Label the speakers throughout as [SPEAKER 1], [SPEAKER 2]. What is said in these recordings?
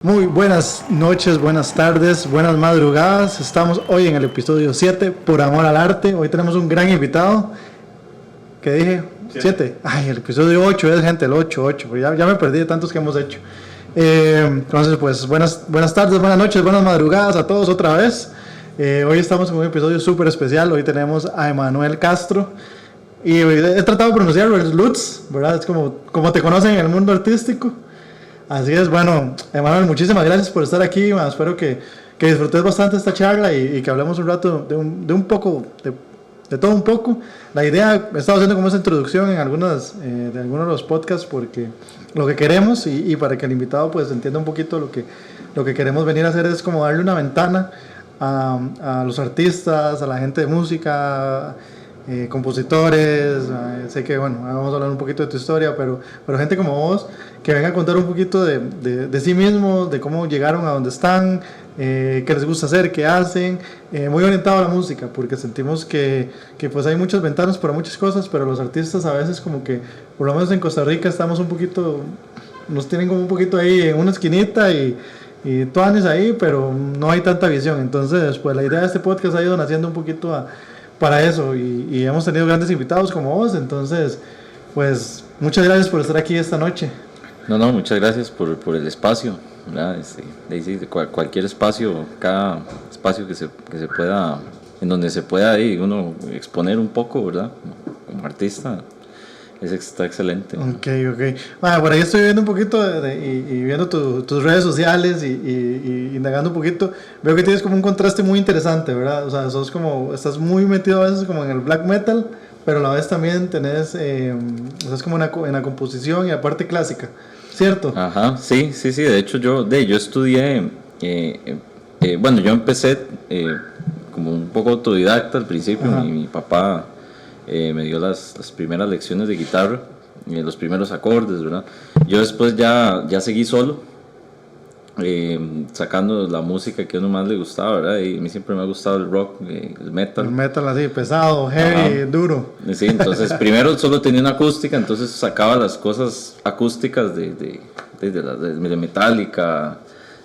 [SPEAKER 1] Muy buenas noches, buenas tardes, buenas madrugadas. Estamos hoy en el episodio 7, Por Amor al Arte. Hoy tenemos un gran invitado. ¿Qué dije? 7. Ay, el episodio 8 es, gente, el 8. Ya me perdí de tantos que hemos hecho. Entonces, pues, buenas tardes, buenas noches, buenas madrugadas a todos otra vez. Hoy estamos en un episodio súper especial. Hoy tenemos a Emanuel Castro. Y he tratado de pronunciarlo, es Lutz, ¿verdad? Es como te conocen en el mundo artístico. Así es, bueno, Emanuel, muchísimas gracias por estar aquí. Bueno, espero que disfrutes bastante esta charla y que hablemos un rato de un poco, de todo un poco. La idea, he estado haciendo como esa introducción en de algunos de los podcasts porque lo que queremos y para que el invitado pues entienda un poquito lo que queremos venir a hacer es como darle una ventana a los artistas, a la gente de música, compositores. Sé que bueno, vamos a hablar un poquito de tu historia, pero gente como vos que venga a contar un poquito de sí mismos, de cómo llegaron a donde están, qué les gusta hacer, qué hacen, muy orientado a la música, porque sentimos que pues hay muchas ventanas para muchas cosas, pero los artistas a veces como que, por lo menos en Costa Rica, estamos un poquito, nos tienen como un poquito ahí en una esquinita y todos ahí, pero no hay tanta visión. Entonces pues la idea de este podcast ha ido naciendo un poquito para eso y hemos tenido grandes invitados como vos. Entonces pues muchas gracias por estar aquí esta noche.
[SPEAKER 2] No, muchas gracias por el espacio, ¿verdad? Cualquier espacio, cada espacio que se pueda, en donde se pueda ahí uno exponer un poco, ¿verdad? Como artista, está excelente.
[SPEAKER 1] Ok. Bueno, por ahí estoy viendo un poquito y viendo tus redes sociales y indagando un poquito. Veo que tienes como un contraste muy interesante, ¿verdad? O sea, estás muy metido a veces como en el black metal, pero a la vez también estás como en la composición y la parte clásica, ¿cierto?
[SPEAKER 2] Ajá, sí, de hecho yo estudié, bueno, yo empecé como un poco autodidacta al principio. Mi papá me dio las primeras lecciones de guitarra, los primeros acordes, ¿verdad? Yo después ya seguí solo, sacando la música que a uno más le gustaba, ¿verdad? Y a mí siempre me ha gustado el rock, el metal.
[SPEAKER 1] El metal así, pesado, heavy, duro.
[SPEAKER 2] Sí, entonces primero solo tenía una acústica, entonces sacaba las cosas acústicas de Metallica,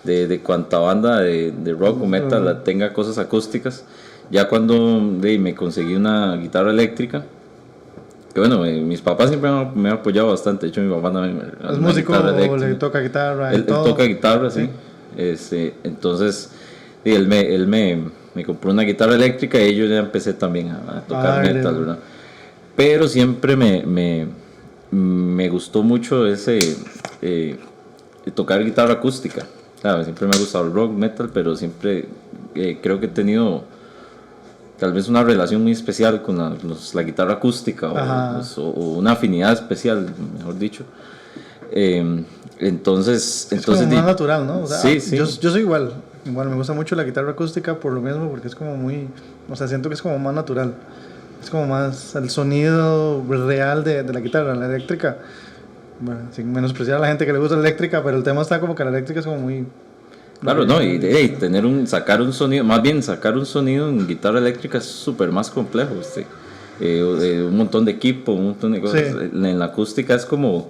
[SPEAKER 2] de cuanta banda de rock o metal tenga cosas acústicas. Ya cuando me conseguí una guitarra eléctrica, que bueno, mis papás siempre me han apoyado bastante. De hecho, mi papá también
[SPEAKER 1] es músico, o le toca guitarra.
[SPEAKER 2] Él toca guitarra, sí. Entonces, él me compró una guitarra eléctrica y yo ya empecé también a tocar metal, ¿verdad? Pero siempre me gustó mucho tocar guitarra acústica. Claro, siempre me ha gustado el rock, metal, pero siempre creo que he tenido tal vez una relación muy especial con la guitarra acústica o una afinidad especial, mejor dicho. Entonces
[SPEAKER 1] es como más natural, ¿no? O sea,
[SPEAKER 2] sí.
[SPEAKER 1] Yo soy igual, me gusta mucho la guitarra acústica por lo mismo, porque es como muy, o sea, siento que es como más natural, es como más el sonido real de la guitarra. La eléctrica, bueno, sin menospreciar a la gente que le gusta la eléctrica, pero el tema está como que la eléctrica es como muy...
[SPEAKER 2] Claro, no, y sacar un sonido en guitarra eléctrica es súper más complejo, un montón de equipo, un montón de cosas. Sí. En la acústica es como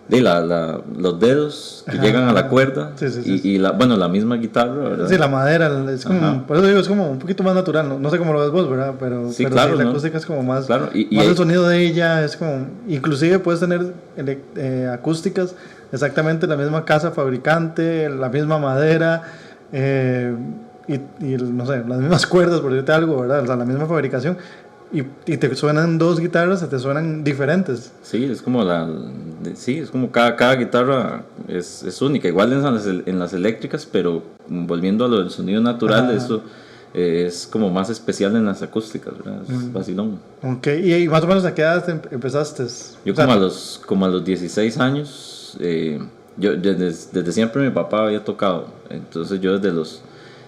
[SPEAKER 2] los dedos que llegan a la cuerda y la misma guitarra, ¿verdad?
[SPEAKER 1] Sí, la madera, es como, por eso digo, es como un poquito más natural, no sé cómo lo ves vos, ¿verdad? Pero claro, la acústica es como más,
[SPEAKER 2] claro,
[SPEAKER 1] más el sonido de ella, es como, inclusive puedes tener acústicas exactamente la misma casa fabricante, la misma madera, y no sé, las mismas cuerdas, por decirte algo, ¿verdad? O sea, la misma fabricación, y te suenan dos guitarras, te suenan diferentes.
[SPEAKER 2] Sí, es como cada guitarra es única, igual en las eléctricas, pero volviendo a lo del sonido natural, eso es como más especial en las acústicas, ¿verdad? Es vacilón.
[SPEAKER 1] Ok, ¿y más o menos a qué edad empezaste?
[SPEAKER 2] Yo como a los 16 años, yo desde siempre mi papá había tocado, entonces yo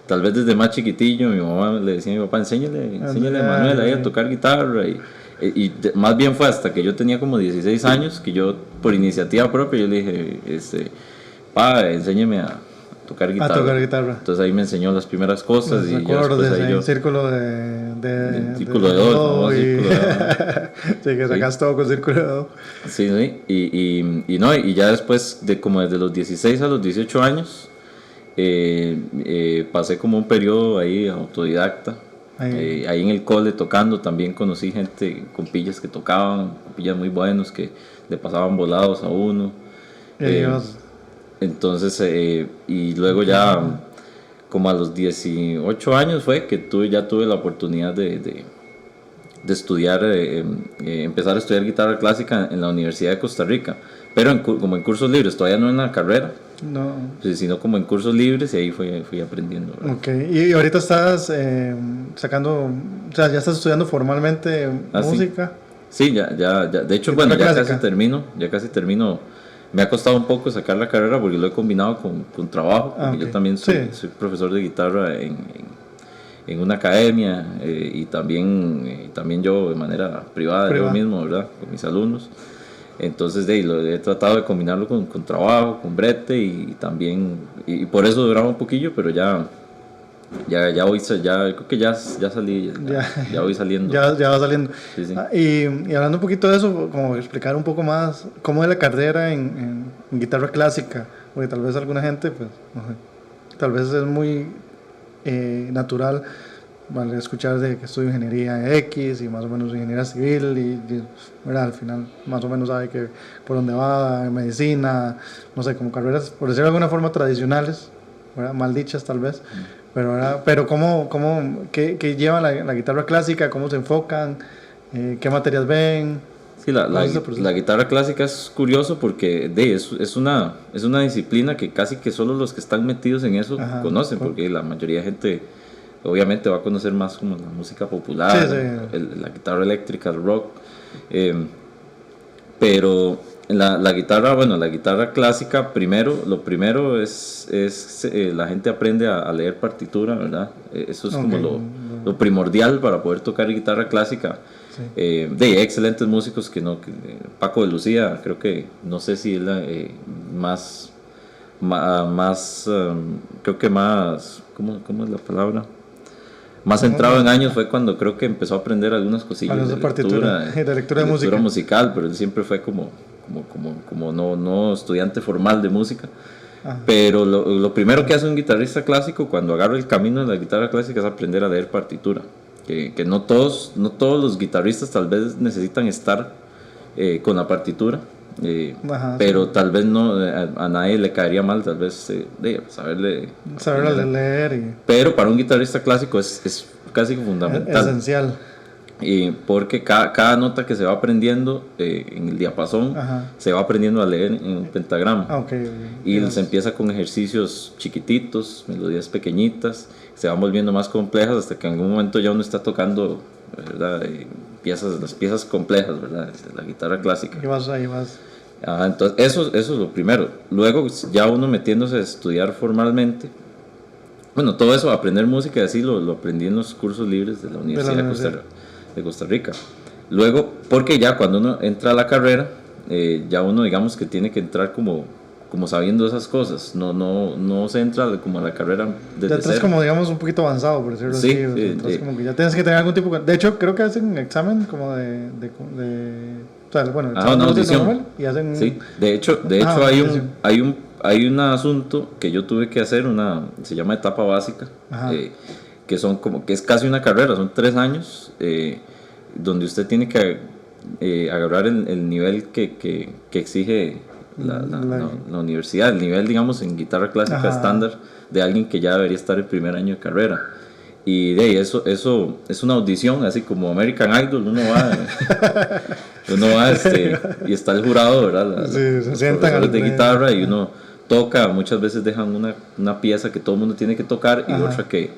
[SPEAKER 2] tal vez desde más chiquitillo, mi mamá le decía a mi papá, enséñale a Manuel ahí a tocar guitarra, y más bien fue hasta que yo tenía como 16 años que yo, por iniciativa propia, yo le dije, pa, enséñeme a tocar guitarra. Entonces ahí me enseñó las primeras cosas, y
[SPEAKER 1] acordes,
[SPEAKER 2] después ahí yo...
[SPEAKER 1] Círculo
[SPEAKER 2] círculo de do.
[SPEAKER 1] Sí, que sacas todo con círculo de do.
[SPEAKER 2] Sí, y ya después, como desde los 16 a los 18 años, Pasé como un periodo ahí autodidacta. Ahí en el cole tocando también conocí gente, compillas que tocaban, compillas muy buenos que le pasaban volados a uno. Entonces, y luego ya como a los 18 años fue que ya tuve la oportunidad de estudiar, empezar a estudiar guitarra clásica en la Universidad de Costa Rica, pero como en cursos libres, todavía no en la carrera, sino como en cursos libres, y ahí fui aprendiendo, ¿verdad?
[SPEAKER 1] Ok, y ahorita estás sacando, o sea, ya estás estudiando formalmente música.
[SPEAKER 2] Sí, ya, de hecho, bueno, ya casi termino. Me ha costado un poco sacar la carrera porque lo he combinado con trabajo, porque yo también soy profesor de guitarra en una academia, y también yo de manera privada, yo mismo, ¿verdad? Con mis alumnos. Entonces lo he tratado de combinarlo con trabajo, con brete, y también, y por eso duraba un poquillo, pero ya voy, creo que ya salí, ya voy saliendo.
[SPEAKER 1] Ya va saliendo.
[SPEAKER 2] Sí.
[SPEAKER 1] Y hablando un poquito de eso, como explicar un poco más cómo es la carrera en guitarra clásica, porque tal vez alguna gente, pues, no sé, tal vez es muy natural, vale, escuchar de que estudio ingeniería X y más o menos ingeniería civil y ¿verdad? Al final más o menos sabe que por dónde va, medicina, no sé, como carreras, por decirlo de alguna forma, tradicionales, ¿verdad? Mal dichas tal vez. Pero ¿qué lleva la guitarra clásica? ¿Cómo se enfocan? ¿Qué materias ven?
[SPEAKER 2] Sí, la guitarra clásica es curioso porque es una disciplina que casi que solo los que están metidos en eso conocen, porque la mayoría de gente obviamente va a conocer más como la música popular, la guitarra eléctrica, el rock, pero la guitarra clásica, lo primero es la gente aprende a leer partitura, ¿verdad? Eso es como lo primordial para poder tocar guitarra clásica. De excelentes músicos Paco de Lucía, creo que, no sé si es creo que más, ¿cómo es la palabra? Más centrado en años fue cuando creo que empezó a aprender algunas cosillas de lectura musical, pero él siempre fue como no estudiante formal de música. Pero lo primero que hace un guitarrista clásico cuando agarra el camino de la guitarra clásica es aprender a leer partitura, que no todos los guitarristas tal vez necesitan estar con la partitura, pero tal vez no a nadie le caería mal tal vez saberle
[SPEAKER 1] leer
[SPEAKER 2] pero para un guitarrista clásico es casi fundamental,
[SPEAKER 1] esencial.
[SPEAKER 2] Porque cada nota que se va aprendiendo en el diapasón se va aprendiendo a leer en un pentagrama. Y se empieza con ejercicios chiquititos, melodías pequeñitas, se van volviendo más complejas hasta que en algún momento ya uno está tocando, ¿verdad? Las piezas complejas, ¿verdad? La guitarra clásica.
[SPEAKER 1] Ahí vas.
[SPEAKER 2] Entonces eso es lo primero. Luego ya uno metiéndose a estudiar formalmente, bueno, todo eso, aprender música y así lo aprendí en los cursos libres de la Universidad de Costa Rica. Luego, porque ya cuando uno entra a la carrera, ya uno digamos que tiene que entrar como sabiendo esas cosas, no se entra como a la carrera desde
[SPEAKER 1] ya entras como digamos un poquito avanzado, por decirlo así. Entonces como que ya tienes que tener algún tipo de hecho creo que hacen un examen como o sea, bueno,
[SPEAKER 2] una audición.
[SPEAKER 1] Y hacen
[SPEAKER 2] de hecho hay un asunto que yo tuve que hacer, se llama etapa básica, que es casi una carrera, son 3 años, donde usted tiene que agarrar el nivel que exige la universidad, el nivel, digamos, en guitarra clásica estándar de alguien que ya debería estar en primer año de carrera. Y eso es una audición, así como American Idol, uno va y está el jurado, ¿verdad? Los profesores de guitarra, y uno toca, muchas veces dejan una pieza que todo el mundo tiene que tocar y otra que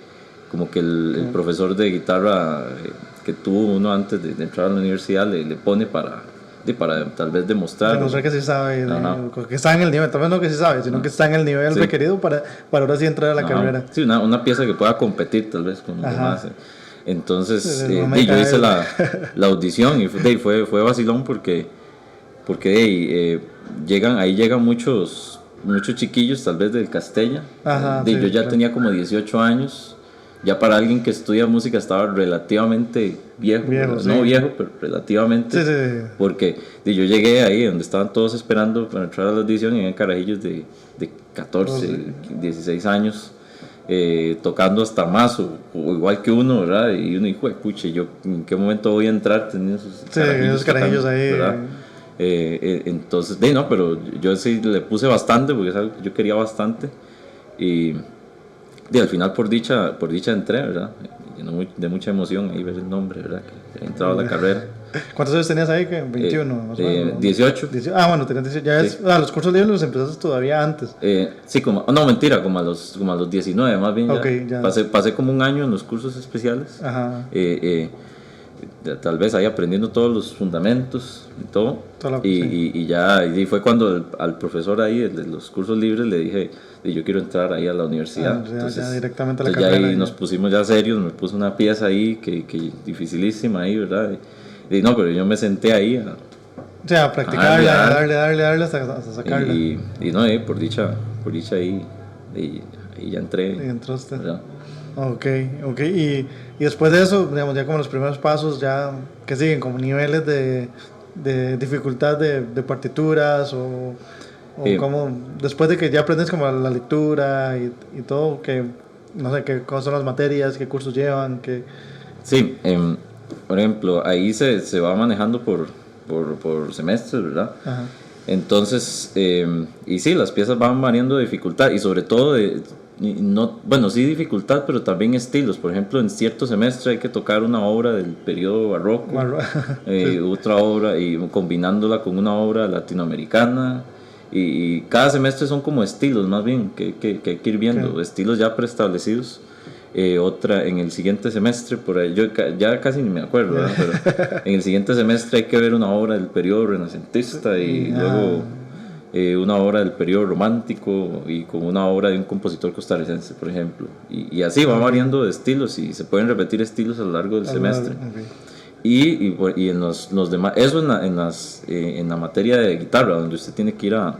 [SPEAKER 2] como que el profesor de guitarra que tuvo uno antes de entrar a la universidad le pone para tal vez demostrar
[SPEAKER 1] que sí sabe, que está en el nivel, tal vez no que sí sabe, sino que está en el nivel requerido para ahora sí entrar a la carrera.
[SPEAKER 2] Sí, una pieza que pueda competir tal vez con los demás. Entonces yo hice la audición y fue vacilón porque llegan muchos chiquillos tal vez del Castella. Yo ya tenía como 18 años. ya para alguien que estudia música estaba relativamente viejo, no
[SPEAKER 1] sí.
[SPEAKER 2] viejo, pero relativamente,
[SPEAKER 1] Sí.
[SPEAKER 2] porque yo llegué ahí donde estaban todos esperando para entrar a la audición y eran carajillos de 14, 16 años, tocando hasta más o igual que uno, ¿verdad? Y uno dijo, puche, ¿yo en qué momento voy a entrar teniendo esos
[SPEAKER 1] carajillos ahí,
[SPEAKER 2] ¿verdad? Entonces, no, pero yo sí le puse bastante porque es algo que yo quería bastante y al final por dicha entré, ¿verdad? De mucha emoción ahí ver el nombre, ¿verdad? Que he entrado a la carrera.
[SPEAKER 1] ¿Cuántos años tenías ahí? 21, más o menos.
[SPEAKER 2] 18.
[SPEAKER 1] Bueno, tenías 18. Ya es, los cursos libres los empezaste todavía antes.
[SPEAKER 2] Sí, no, mentira, como a los 19 más bien.
[SPEAKER 1] Okay, ya.
[SPEAKER 2] Pasé como un año en los cursos especiales.
[SPEAKER 1] Ajá.
[SPEAKER 2] Tal vez ahí aprendiendo todos los fundamentos y todo. Y fue cuando al profesor ahí de los cursos libres le dije, yo quiero entrar ahí a la universidad. Entonces,
[SPEAKER 1] ya directamente a la
[SPEAKER 2] carrera.
[SPEAKER 1] Ya
[SPEAKER 2] ahí nos pusimos ya serios, me puso una pieza ahí que dificilísima ahí, ¿verdad? Y no, pero yo me senté ahí
[SPEAKER 1] a practicarla, a darle hasta sacarla.
[SPEAKER 2] Y no, por dicha ahí ya entré.
[SPEAKER 1] Y entraste.
[SPEAKER 2] ¿Verdad?
[SPEAKER 1] Ok. Y después de eso, digamos, ya como los primeros pasos, ya que siguen como niveles de dificultad de partituras o como después de que ya aprendes como la lectura y todo, que no sé qué cosas son las materias, qué cursos llevan, qué...
[SPEAKER 2] Sí, por ejemplo, ahí se va manejando por semestres, ¿verdad?
[SPEAKER 1] Ajá.
[SPEAKER 2] Entonces, y sí, las piezas van variando de dificultad y sobre todo sí dificultad, pero también estilos. Por ejemplo, en cierto semestre hay que tocar una obra del periodo barroco, sí. Otra obra y combinándola con una obra latinoamericana. Y cada semestre son como estilos más bien que hay que ir viendo, okay. Estilos ya preestablecidos. Otra en el siguiente semestre, por ahí, yo ya casi ni me acuerdo, ¿verdad? Pero en el siguiente semestre hay que ver una obra del periodo renacentista y luego una obra del periodo romántico y con una obra de un compositor costarricense, por ejemplo. Y así va variando de estilos y se pueden repetir estilos a lo largo del semestre. Okay. Y en los demás, eso en la materia de guitarra, donde usted tiene que ir a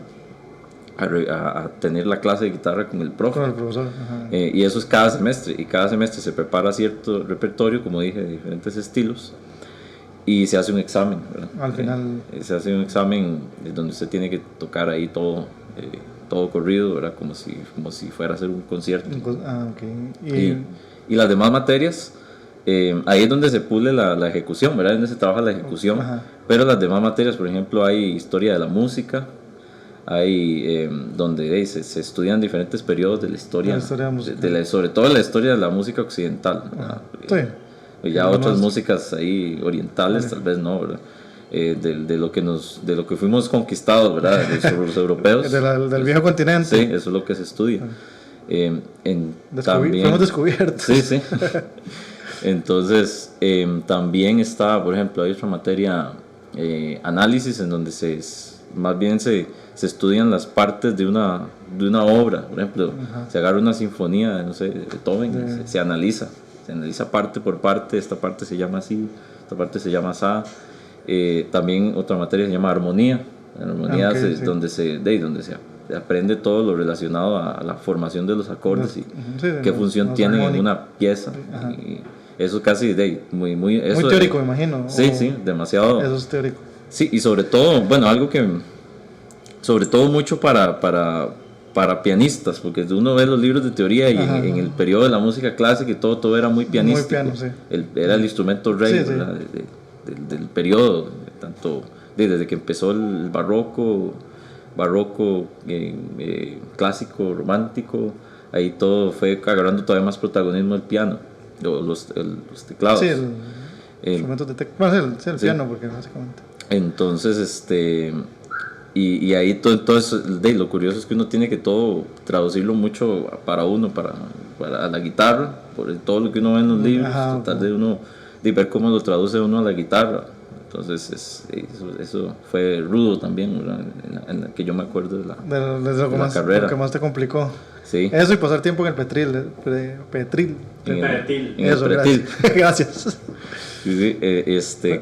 [SPEAKER 2] tener la clase de guitarra con el profe.
[SPEAKER 1] Con el profesor. Ajá.
[SPEAKER 2] Y eso es cada semestre. Y cada semestre se prepara cierto repertorio, como dije, de diferentes estilos. Y se hace un examen, ¿verdad?
[SPEAKER 1] Al final.
[SPEAKER 2] Se hace un examen donde usted tiene que tocar ahí todo corrido, ¿verdad? Como si fuera a hacer un concierto.
[SPEAKER 1] Okay.
[SPEAKER 2] Y las demás materias, ahí es donde se pule la ejecución, ¿verdad? Es donde se trabaja la ejecución.
[SPEAKER 1] Ajá.
[SPEAKER 2] Pero las demás materias, por ejemplo, hay historia de la música. Hay donde se estudian diferentes periodos de la historia, sobre todo la historia de la música occidental, sí. Ya otras músicas ahí orientales tal vez no, ¿verdad? De lo que fuimos conquistados, ¿verdad? Los europeos
[SPEAKER 1] del viejo continente.
[SPEAKER 2] Sí, eso es lo que se estudia. También,
[SPEAKER 1] fuimos descubiertos.
[SPEAKER 2] Sí. Entonces también está, por ejemplo, hay otra materia, análisis, en donde más bien se estudian las partes de una obra. Por ejemplo, se agarra una sinfonía, no sé, de Beethoven, se analiza parte por parte. Esta parte se llama así, esta parte se llama asá. También otra materia se llama armonía. La armonía donde se aprende todo lo relacionado a la formación de los acordes y qué función tienen en una pieza. Y eso casi muy
[SPEAKER 1] teórico, me imagino.
[SPEAKER 2] Sí, demasiado.
[SPEAKER 1] Eso es teórico.
[SPEAKER 2] Sí, y sobre todo, algo que sobre todo mucho para pianistas, porque uno ve los libros de teoría y en el periodo de la música clásica y todo era muy pianístico.
[SPEAKER 1] Muy piano, sí.
[SPEAKER 2] Era el instrumento rey, ¿verdad? Del periodo, tanto desde que empezó el barroco clásico, romántico, ahí todo fue agarrando todavía más protagonismo el piano, los teclados.
[SPEAKER 1] Sí, instrumentos de teclado, el piano, porque básicamente.
[SPEAKER 2] Entonces, y ahí todo eso, lo curioso es que uno tiene que todo traducirlo mucho para la guitarra, por todo lo que uno ve en los libros, tratar de uno de ver cómo lo traduce uno a la guitarra. Entonces eso fue rudo también, ¿verdad? En la que yo me acuerdo de la carrera.
[SPEAKER 1] Lo que más te complicó.
[SPEAKER 2] Sí.
[SPEAKER 1] Eso y pasar tiempo en el Petril.
[SPEAKER 2] En
[SPEAKER 1] el Petril. Gracias.
[SPEAKER 2] Sí,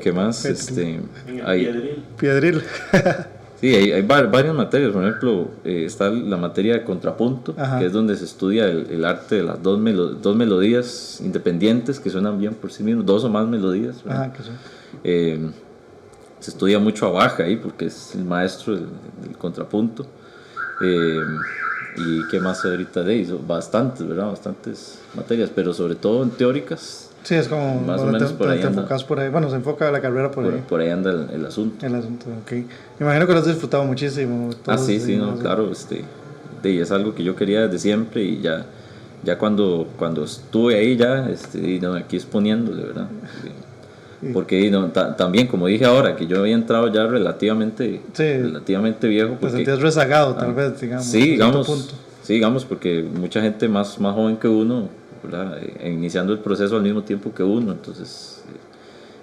[SPEAKER 2] ¿qué más?
[SPEAKER 3] En el Piedril.
[SPEAKER 1] Piedril.
[SPEAKER 2] Sí, hay varias materias. Por ejemplo, está la materia de contrapunto,
[SPEAKER 1] Ajá.
[SPEAKER 2] que es donde se estudia el arte de las dos melodías independientes que suenan bien por sí mismos, dos o más melodías, ¿verdad?
[SPEAKER 1] Ajá, que sí.
[SPEAKER 2] Se estudia mucho a Bach ahí porque es el maestro del contrapunto. Eh, y qué más ahorita de eso, bastantes, ¿verdad? Bastantes materias, pero sobre todo en teóricas.
[SPEAKER 1] Sí, es como
[SPEAKER 2] Más o menos por ahí
[SPEAKER 1] te
[SPEAKER 2] anda.
[SPEAKER 1] enfocas por ahí. Bueno, se enfoca la carrera por ahí.
[SPEAKER 2] Por ahí anda el asunto.
[SPEAKER 1] El asunto, ok. Me imagino que lo has disfrutado muchísimo.
[SPEAKER 2] Sí, no, claro, es algo que yo quería desde siempre y ya cuando estuve ahí ya, y no, aquí exponiéndole, ¿verdad? Porque no, también, como dije ahora, que yo había entrado ya relativamente viejo.
[SPEAKER 1] Te sentías rezagado, tal vez, digamos.
[SPEAKER 2] Sí, digamos, porque mucha gente más joven que uno, ¿verdad? Iniciando el proceso al mismo tiempo que uno, entonces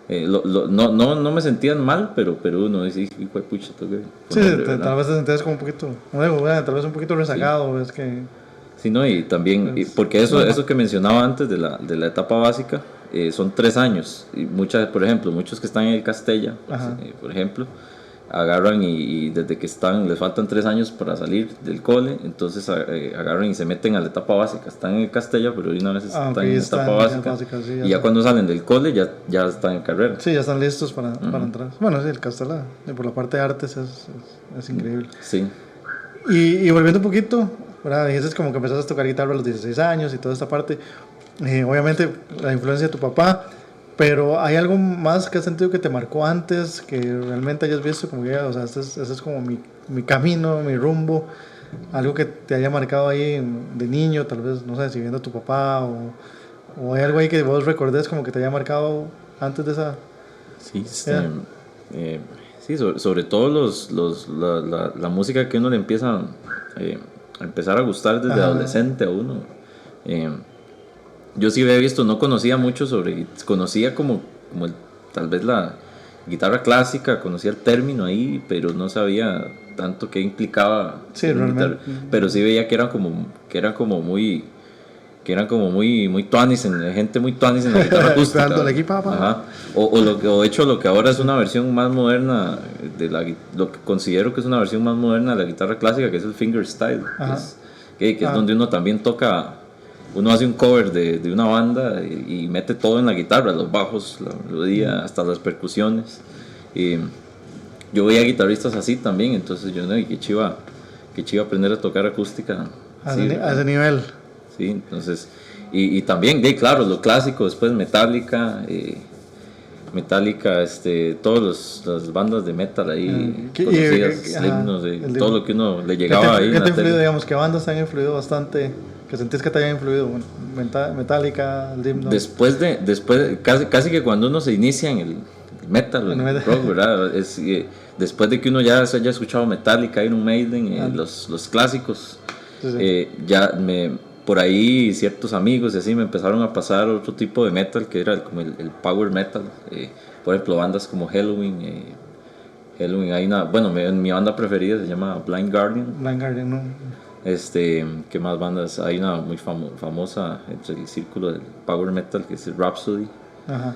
[SPEAKER 2] no me sentían mal, pero uno dice, hijo de pucha, tengo que ponerle,
[SPEAKER 1] tal vez te sentías como un poquito, no digo, tal vez un poquito rezagado, es que...
[SPEAKER 2] Sí, no, y también, porque eso que mencionaba antes de la etapa básica, son 3 años, y por ejemplo, muchos que están en el Castella, por ejemplo, agarran y desde que les faltan 3 años para salir del cole, entonces agarran y se meten a la etapa básica, están en el Castella, pero de una vez están en la etapa básica, sí, y ya cuando salen del cole ya están en carrera.
[SPEAKER 1] Sí, ya están listos para entrar. Bueno, sí, el Castella, por la parte de artes es increíble.
[SPEAKER 2] Sí.
[SPEAKER 1] Y volviendo un poquito, ¿verdad? Dijiste como que empezaste a tocar guitarra a los 16 años y toda esta parte, obviamente la influencia de tu papá, pero ¿hay algo más que has sentido que te marcó antes, que realmente hayas visto como que, o sea, ese es como mi camino, mi rumbo, algo que te haya marcado ahí de niño, tal vez, no sé, si viendo a tu papá, o hay algo ahí que vos recordes como que te haya marcado antes de esa...
[SPEAKER 2] Sí, sí, sobre todo la música que uno le empieza a empezar a gustar desde adolescente a uno. Yo sí había visto, no conocía mucho conocía como tal vez la guitarra clásica, conocía el término ahí, pero no sabía tanto qué implicaba.
[SPEAKER 1] Sí, realmente.
[SPEAKER 2] Pero sí veía que eran como muy tuanis, gente muy tuanis en la guitarra acústica. Ajá. O hecho lo que ahora es una versión más moderna lo que considero que es una versión más moderna de la guitarra clásica, que es el fingerstyle, que es donde uno también toca. Uno hace un cover de una banda y mete todo en la guitarra, los bajos, la melodía, hasta las percusiones. Yo veía guitarristas así también, entonces yo no, qué chiva aprender a tocar acústica
[SPEAKER 1] a ese nivel.
[SPEAKER 2] Sí, entonces, y también, claro, lo clásico, después Metallica, todas las bandas de metal ahí conocidas, todo lo que uno le llegaba ahí.
[SPEAKER 1] ¿Qué te influido, digamos, qué bandas te han influido bastante, que sentís que te hayan influido? Bueno, Metallica, Slipknot.
[SPEAKER 2] Después casi que cuando uno se inicia en el metal, el rock, ¿verdad? Después de que uno ya haya escuchado Metallica, Iron Maiden, los clásicos, por ahí ciertos amigos y así me empezaron a pasar otro tipo de metal que era como el power metal, por ejemplo bandas como Halloween, hay mi banda preferida se llama Blind Guardian,
[SPEAKER 1] ¿no?
[SPEAKER 2] ¿Qué más bandas? Hay una muy famosa entre el círculo del power metal que es el Rhapsody.
[SPEAKER 1] Ajá.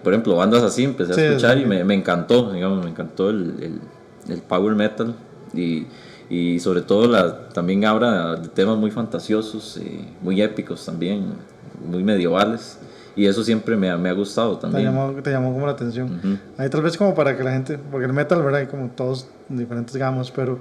[SPEAKER 2] Por ejemplo, bandas así empecé a escuchar y me encantó, digamos, me encantó el power metal y sobre todo también habla de temas muy fantasiosos, muy épicos también, muy medievales, y eso siempre me ha gustado también.
[SPEAKER 1] Te llamó como la atención. Ahí tal vez como para que la gente, porque el metal, ¿verdad? Hay como todos diferentes gamas, pero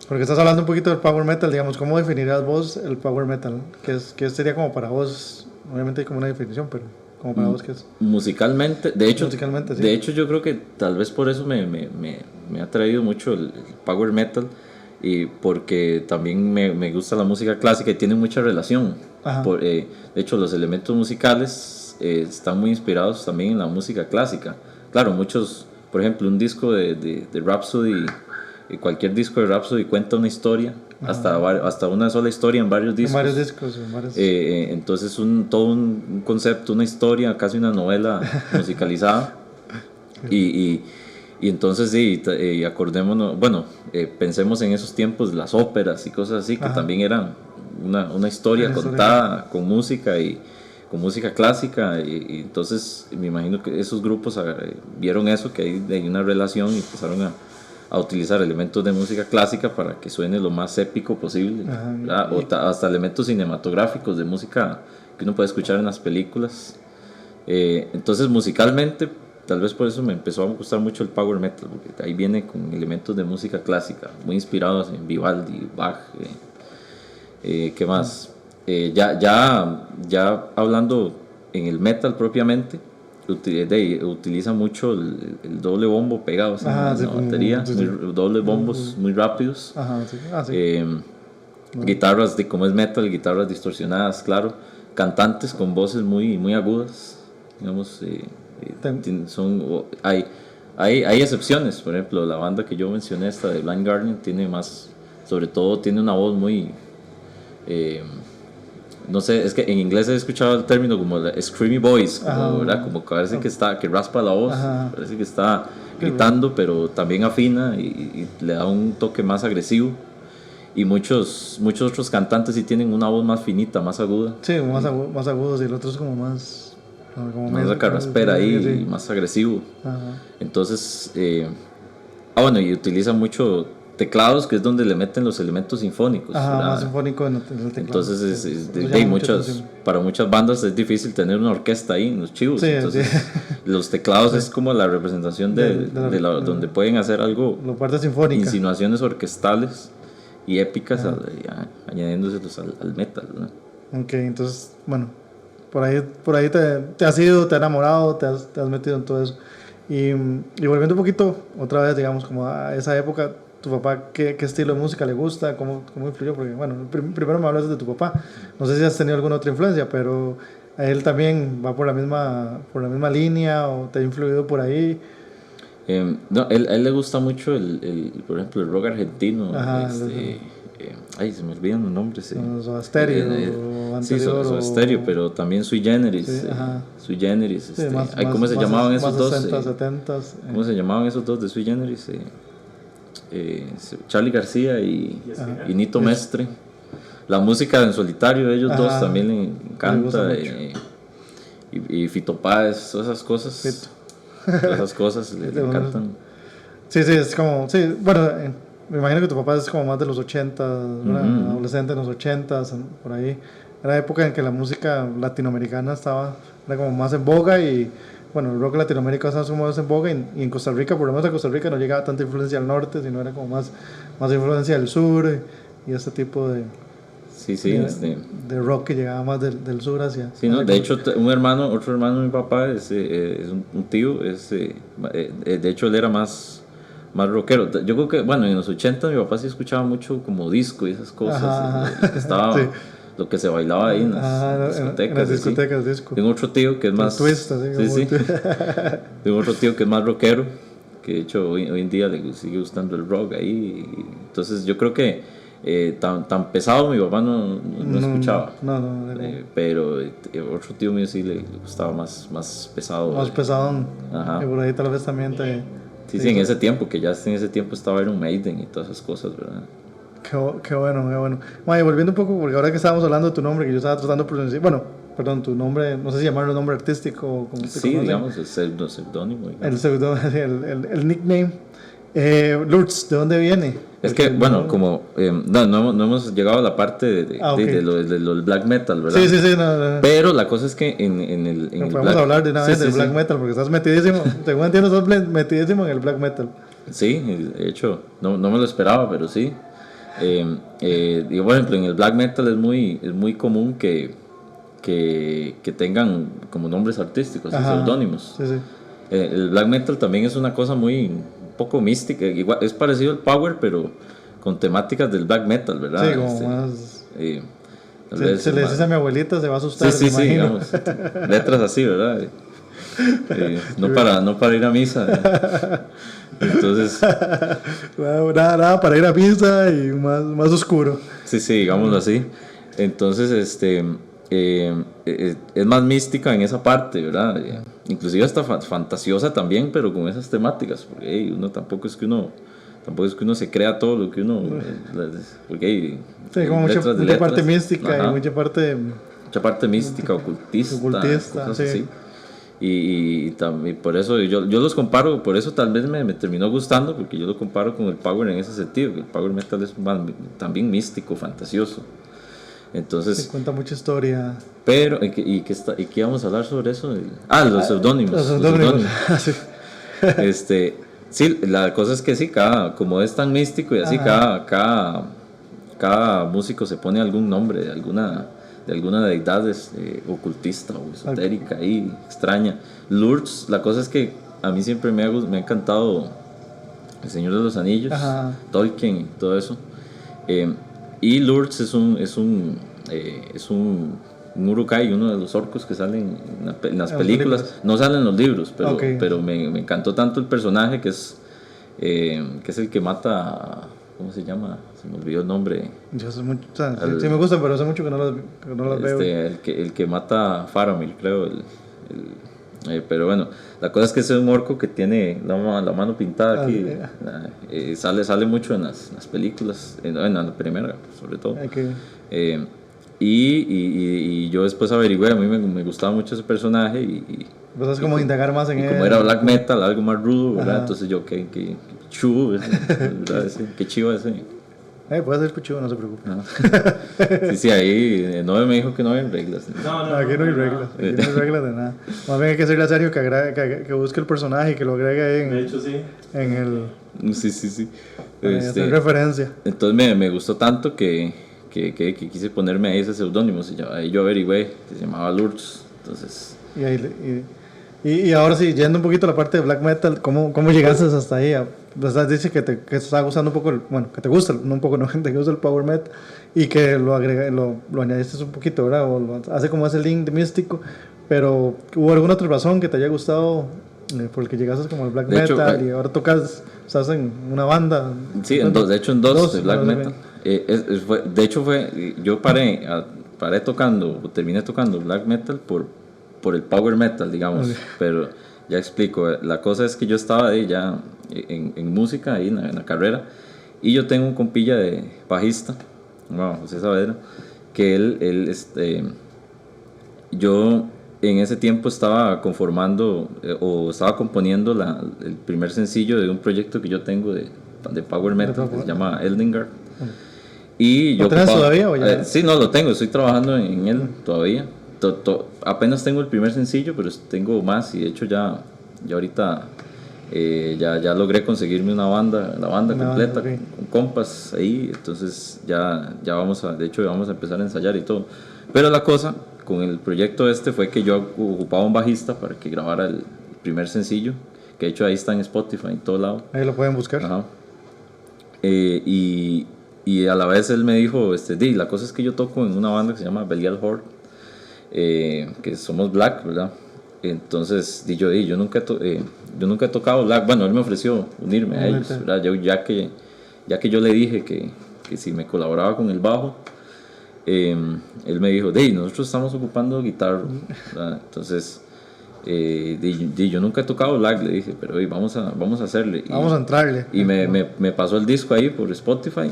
[SPEAKER 1] porque estás hablando un poquito del power metal, digamos, ¿cómo definirías vos el power metal? ¿Qué sería como para vos? Obviamente hay como una definición, pero como para vos, ¿qué es?
[SPEAKER 2] Musicalmente, de hecho,
[SPEAKER 1] sí.
[SPEAKER 2] De hecho yo creo que tal vez por eso me ha traído mucho el power metal, y porque también me gusta la música clásica y tiene mucha relación. De hecho, los elementos musicales están muy inspirados también en la música clásica. Claro, muchos, por ejemplo, un disco de Rhapsody, cualquier disco de Rhapsody cuenta una historia, hasta una sola historia en varios discos.
[SPEAKER 1] En varios discos.
[SPEAKER 2] Entonces, todo un concepto, una historia, casi una novela musicalizada. Y entonces acordémonos, pensemos en esos tiempos las óperas y cosas así, que también eran una historia contada con música y con música clásica, y entonces me imagino que esos grupos vieron eso, que hay una relación y empezaron a a utilizar elementos de música clásica para que suene lo más épico posible, hasta elementos cinematográficos de música que uno puede escuchar en las películas. Entonces musicalmente, tal vez por eso me empezó a gustar mucho el power metal, porque ahí viene con elementos de música clásica, muy inspirados en Vivaldi, Bach, ¿qué más? Ya hablando en el metal propiamente, utiliza mucho el doble bombo pegado en la batería, doble bombos muy rápidos, guitarras como es metal, guitarras distorsionadas, claro, cantantes con voces muy agudas, digamos, hay excepciones. Por ejemplo, la banda que yo mencioné, esta de Blind Guardian, sobre todo tiene una voz muy no sé, es que en inglés he escuchado el término como screamy voice, ¿verdad? Como que parece que raspa la voz, parece que está gritando, pero también afina y le da un toque más agresivo. Y muchos otros cantantes sí tienen una voz más finita, más aguda.
[SPEAKER 1] Sí, más agudos, y el otro es como más...
[SPEAKER 2] más carraspera ahí, y más agresivo. Entonces, bueno, y utiliza mucho teclados, que es donde le meten los elementos sinfónicos.
[SPEAKER 1] Más sinfónico en el teclado.
[SPEAKER 2] Entonces, para muchas bandas es difícil tener una orquesta ahí en los chivos. Entonces, los teclados es como la representación donde pueden hacer algo,
[SPEAKER 1] la parte sinfónica,
[SPEAKER 2] insinuaciones orquestales y épicas, añadiéndoselos al metal, ¿no?
[SPEAKER 1] Ok, entonces, bueno, por ahí te has ido, te has enamorado, te has metido en todo eso. Y volviendo un poquito, otra vez, digamos, como a esa época, ¿tu papá qué estilo de música le gusta? ¿Cómo influyó? Porque, bueno, primero me hablas de tu papá. No sé si has tenido alguna otra influencia, pero a él también va por la misma línea, o te ha influido por ahí.
[SPEAKER 2] No, él le gusta mucho por ejemplo, el rock argentino. Se me olvidan los nombres.
[SPEAKER 1] Soda Stereo,
[SPEAKER 2] Soda Stereo, pero también Sui Generis. Sui Generis. ¿Cómo se llamaban esos dos?
[SPEAKER 1] 70,
[SPEAKER 2] ¿Cómo se llamaban esos dos de Sui Generis? Charly García y Nito Mestre. La música en solitario de ellos dos también le encanta. Y Fito Páez, todas esas cosas. Todas esas cosas le encantan.
[SPEAKER 1] Sí, es como... Sí, bueno, me imagino que tu papá es como más de los 80, adolescente en los 80, por ahí. Era la época en que la música latinoamericana era como más en boga, y bueno, el rock latinoamericano estaba como más en boga, y en Costa Rica, por lo menos a Costa Rica no llegaba tanta influencia del norte, sino era como más influencia del sur, y este tipo de... de rock que llegaba más del sur hacia...
[SPEAKER 2] Sí, no, de hecho, otro hermano de mi papá es un tío, de hecho él era más rockero. Yo creo que, bueno, en los 80 mi papá sí escuchaba mucho como disco y esas cosas, lo que se bailaba ahí en las discotecas.
[SPEAKER 1] En las discotecas, disco.
[SPEAKER 2] Tengo otro tío que es más... Tengo otro tío que es más rockero, que de hecho hoy en día le sigue gustando el rock ahí. Entonces yo creo que tan pesado mi papá no escuchaba. Pero otro tío mío sí le gustaba más pesado.
[SPEAKER 1] Más pesadón. Y por ahí tal vez también te...
[SPEAKER 2] Sí, en ese tiempo, que ya en ese tiempo estaba Iron Maiden y todas esas cosas, ¿verdad?
[SPEAKER 1] Qué bueno. Volviendo un poco, porque ahora que estábamos hablando de tu nombre, que yo estaba tratando de pronunciar, tu nombre, no sé si llamarlo nombre artístico o como te conocen.
[SPEAKER 2] Digamos, el seudónimo.
[SPEAKER 1] El nickname. Lourdes, ¿de dónde viene?
[SPEAKER 2] Es que, bueno, como no hemos llegado a la parte de lo del black metal, ¿verdad?
[SPEAKER 1] Sí, no.
[SPEAKER 2] Pero la cosa es que en el
[SPEAKER 1] podemos hablar de una vez del black metal, porque estás metidísimo, según entiendo, estás metidísimo en el black metal.
[SPEAKER 2] Sí, de hecho, no me lo esperaba, pero sí. Digo, por ejemplo, en el black metal es muy común que tengan como nombres artísticos, seudónimos.
[SPEAKER 1] Sí.
[SPEAKER 2] El black metal también es una cosa un poco mística, igual es parecido al power, pero con temáticas del black metal, ¿verdad?
[SPEAKER 1] Sí, como más... se le dices a mi abuelita, se va a asustar.
[SPEAKER 2] Sí, digamos, letras así, ¿verdad? No para ir a misa. Entonces...
[SPEAKER 1] nada para ir a misa, y más oscuro.
[SPEAKER 2] Sí, digámoslo así. Entonces, es más mística en esa parte, ¿verdad? Inclusive hasta fantasiosa también, pero con esas temáticas, porque uno tampoco es que uno se crea todo lo que uno... Porque
[SPEAKER 1] como mucha parte mística, y mucha parte
[SPEAKER 2] mística, ocultista, cosas así. Y también por eso yo los comparo, por eso tal vez me terminó gustando, porque yo lo comparo con el power en ese sentido, que el power metal es también místico, fantasioso. Entonces,
[SPEAKER 1] Se cuenta mucha historia.
[SPEAKER 2] pero, ¿y qué íbamos a hablar sobre eso? Los seudónimos.
[SPEAKER 1] Los seudónimos.
[SPEAKER 2] Sí. Sí, la cosa es que sí, como es tan místico y así, cada músico se pone algún nombre de alguna deidad ocultista o esotérica y extraña. Lourdes, la cosa es que a mí siempre me ha encantado El Señor de los Anillos, Tolkien y todo eso. Y Lourdes es un Uruk-hai, uno de los orcos que salen en las películas. No salen en los libros, pero me encantó tanto el personaje que es el que mata. ¿Cómo se llama? Se me olvidó el nombre.
[SPEAKER 1] Yo sé mucho, o sea, sí me gustan, pero hace mucho que no las veo.
[SPEAKER 2] El que mata a Faramir, creo. Pero bueno, la cosa es que es un orco que tiene la mano pintada aquí. Sale mucho en las películas, en la primera, sobre todo. Y yo después averigüé, a mí me gustaba mucho ese personaje. Y
[SPEAKER 1] pues es como indagar más en él.
[SPEAKER 2] Como era black metal, algo más rudo, ¿verdad? Entonces yo, qué chulo, qué chivo ese.
[SPEAKER 1] Puede ser chivo, no se preocupe.
[SPEAKER 2] Sí, ahí Noé me dijo que no había reglas.
[SPEAKER 1] No, aquí no hay reglas. Aquí no hay reglas de nada. Más bien hay que decirle a Sergio que busque el personaje y que lo agregue ahí
[SPEAKER 3] de hecho, sí.
[SPEAKER 1] En el...
[SPEAKER 2] Sí.
[SPEAKER 1] Hacer referencia.
[SPEAKER 2] Entonces me gustó tanto que quise ponerme ahí ese seudónimo. Ahí yo averigüé que se llamaba Lourdes. Entonces...
[SPEAKER 1] Y ahora sí, yendo un poquito a la parte de black metal, ¿cómo llegaste hasta ahí? Pues dices que te está gustando un poco, que te gusta, no un poco, no, que te gusta el power metal y que lo añadiste un poquito, ¿verdad? O lo hace como ese link de místico, pero ¿hubo alguna otra razón que te haya gustado por el que llegaste como el black metal y ahora estás en una banda?
[SPEAKER 2] Sí, de hecho en dos de black metal. De hecho yo terminé tocando black metal por el power metal, digamos, pero ya explico. La cosa es que yo estaba ahí ya en música, ahí en la carrera, y yo tengo un compilla de bajista, José Saavedra, que yo en ese tiempo estaba conformando o estaba componiendo el primer sencillo de un proyecto que yo tengo de power metal que se llama Eldengard. Y
[SPEAKER 1] ¿Lo tienes todavía o ya?
[SPEAKER 2] Sí, no, lo tengo, estoy trabajando en él todavía. Apenas tengo el primer sencillo, pero tengo más, y de hecho ya ahorita ya logré conseguirme la banda completa,
[SPEAKER 1] okay,
[SPEAKER 2] con compas ahí. Entonces ya vamos a empezar a ensayar y todo. Pero la cosa con el proyecto fue que yo ocupaba un bajista para que grabara el primer sencillo, que de hecho ahí está en Spotify, en todo lado.
[SPEAKER 1] Ahí lo pueden buscar.
[SPEAKER 2] Ajá. Y a la vez él me dijo, la cosa es que yo toco en una banda que se llama Belial Horde, que somos black, ¿verdad? Entonces yo nunca he tocado black. Bueno, él me ofreció unirme a ellos, ¿verdad? Ya que yo le dije que si me colaboraba con el bajo, él me dijo, nosotros estamos ocupando guitarra, ¿verdad? Entonces yo nunca he tocado black, le dije, pero vamos a hacerle.
[SPEAKER 1] Vamos a entrarle.
[SPEAKER 2] Y me pasó el disco ahí por Spotify.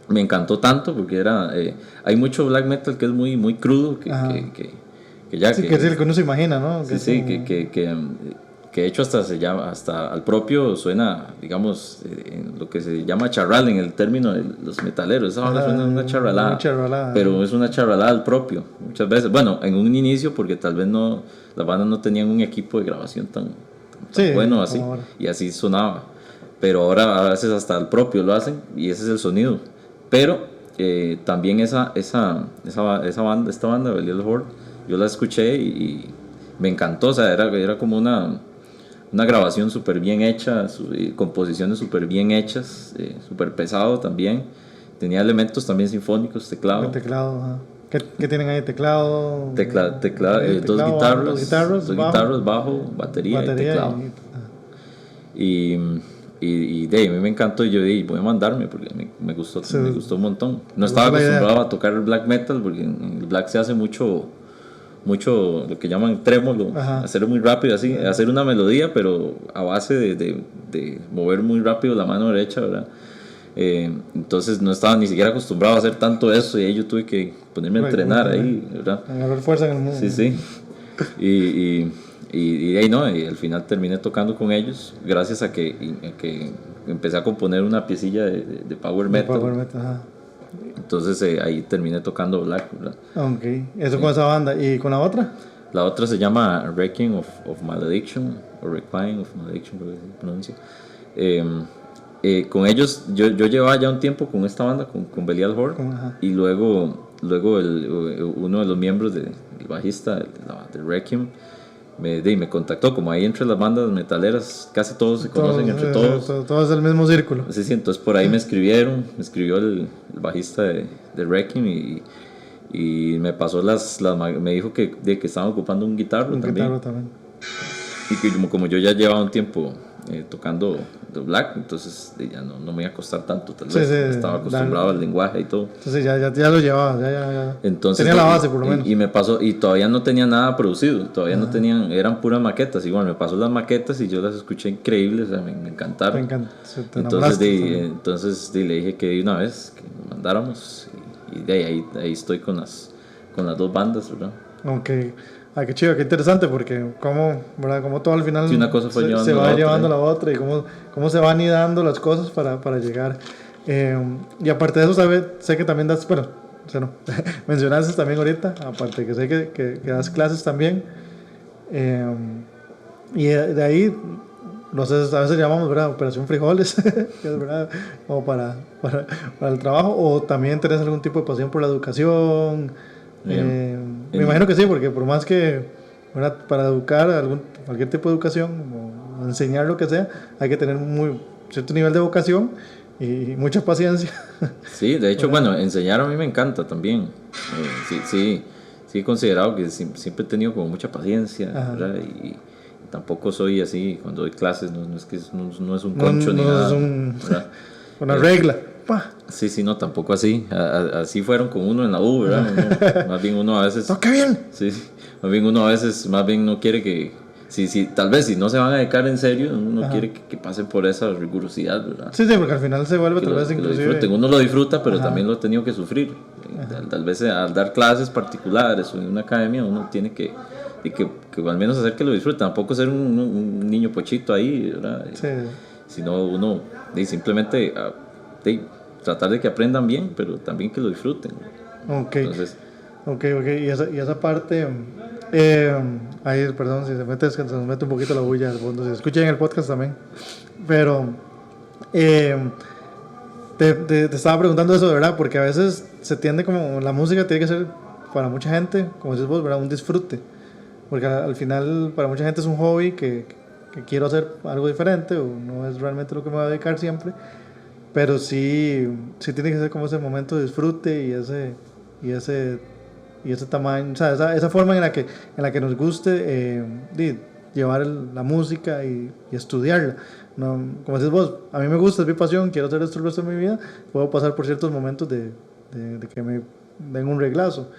[SPEAKER 2] Me encantó tanto porque hay mucho black metal que es muy, muy crudo, que es
[SPEAKER 1] el que uno se imagina, ¿no?
[SPEAKER 2] Que de hecho hasta al propio suena, digamos, lo que se llama charral en el término de los metaleros. Esa banda suena una charralada, pero es una charralada al propio, muchas veces. Bueno, en un inicio, porque tal vez las bandas no tenían un equipo de grabación tan bueno así, y así sonaba. Pero ahora a veces hasta el propio lo hacen, y ese es el sonido. Pero también esta banda, Belial Horde, yo la escuché y me encantó. O sea, era como una grabación súper bien hecha, composiciones súper bien hechas, súper pesado también. Tenía elementos también sinfónicos, teclado.
[SPEAKER 1] El teclado, ajá. ¿Qué tienen ahí? ¿Teclado?
[SPEAKER 2] Dos guitarras, bajo, batería y teclado. Y a mí me encantó, y yo dije, voy a mandarme porque me gustó un montón. No estaba acostumbrado a tocar el black metal, porque en el black se hace mucho lo que llaman trémolo, hacerlo muy rápido, así, hacer una melodía, pero a base de mover muy rápido la mano derecha, ¿verdad? Entonces no estaba ni siquiera acostumbrado a hacer tanto eso, y ahí yo tuve que ponerme a entrenar ahí, ¿verdad?
[SPEAKER 1] Agarrar fuerza en el mundo.
[SPEAKER 2] Sí. Y ahí no, y al final terminé tocando con ellos gracias a que empecé a componer una piecilla de power metal.
[SPEAKER 1] Power metal, ajá.
[SPEAKER 2] Entonces ahí terminé tocando Black, ¿verdad?
[SPEAKER 1] Ok, eso con esa banda. ¿Y con la otra?
[SPEAKER 2] La otra se llama Requiem of Malediction, o Requiem of Malediction, creo que se pronuncia. Con ellos, yo llevaba ya un tiempo con esta banda, con Belial Horde, y luego uno de los miembros el bajista de Requiem me contactó. Como ahí entre las bandas metaleras casi todos se conocen entre todos.
[SPEAKER 1] Todos el mismo círculo.
[SPEAKER 2] Sí, entonces por ahí me escribió el bajista de Requiem y me pasó me dijo que estaban ocupando un guitarro también. Y que como yo ya llevaba un tiempo tocando de Black, entonces ya no me iba a costar tanto, tal vez estaba acostumbrado al lenguaje y todo.
[SPEAKER 1] Entonces ya lo llevaba, ya.
[SPEAKER 2] Entonces,
[SPEAKER 1] tenía la base por lo menos.
[SPEAKER 2] Y me pasó, y todavía no tenía nada producido, todavía no tenían, eran puras maquetas. Igual me pasó las maquetas y yo las escuché increíbles, o sea, me encantaron. Entonces le dije que de una vez que nos mandáramos, y de ahí estoy con las dos bandas, ¿verdad?
[SPEAKER 1] Ok. Qué chido, qué interesante, porque como todo al final
[SPEAKER 2] una cosa fue
[SPEAKER 1] se va llevando a la otra, y cómo se van dando las cosas para llegar. Y aparte de eso, sé que también das, mencionaste también ahorita, aparte que sé que das clases también. Y de ahí, a veces llamamos, ¿verdad?, Operación Frijoles, que es, ¿verdad?, como para el trabajo, o también tenés algún tipo de pasión por la educación. Me imagino que sí, porque por más que, ¿verdad?, para educar cualquier tipo de educación o enseñar lo que sea, hay que tener cierto nivel de vocación y mucha paciencia.
[SPEAKER 2] Sí, de hecho, enseñar a mí me encanta también. Sí, he considerado que siempre he tenido como mucha paciencia, ¿verdad? Y tampoco soy así cuando doy clases, no es un concho ni nada.
[SPEAKER 1] Una regla.
[SPEAKER 2] Sí, no, tampoco así. Así fueron con uno en la U, ¿verdad? Más bien uno a veces...
[SPEAKER 1] ¡Toca bien!
[SPEAKER 2] Sí, más bien uno a veces no quiere que... tal vez si no se van a dedicar en serio, uno quiere que pasen por esa rigurosidad, ¿verdad?
[SPEAKER 1] Sí, porque al final se vuelve tal vez inclusive...
[SPEAKER 2] Uno lo disfruta, pero también lo ha tenido que sufrir. Tal vez al dar clases particulares o en una academia, uno tiene que al menos hacer que lo disfrute. Tampoco ser un niño pochito ahí, ¿verdad? Sí. Sino uno simplemente... tratar de que aprendan bien, pero también que lo disfruten.
[SPEAKER 1] Ok. Entonces, y esa parte, perdón, si se nos mete un poquito la bulla al fondo, si escuchan en el podcast también, pero te estaba preguntando eso, ¿verdad? Porque a veces se tiende como, la música tiene que ser para mucha gente, como dices vos, ¿verdad?, un disfrute, porque al final para mucha gente es un hobby que quiero hacer algo diferente, o no es realmente lo que me voy a dedicar siempre. Pero sí tiene que ser como ese momento de disfrute y ese tamaño, o sea, esa forma en la que nos guste llevar la música y estudiarla. No, como decís vos, a mí me gusta, es mi pasión, quiero hacer esto el resto de mi vida, puedo pasar por ciertos momentos de que me den un reglazo,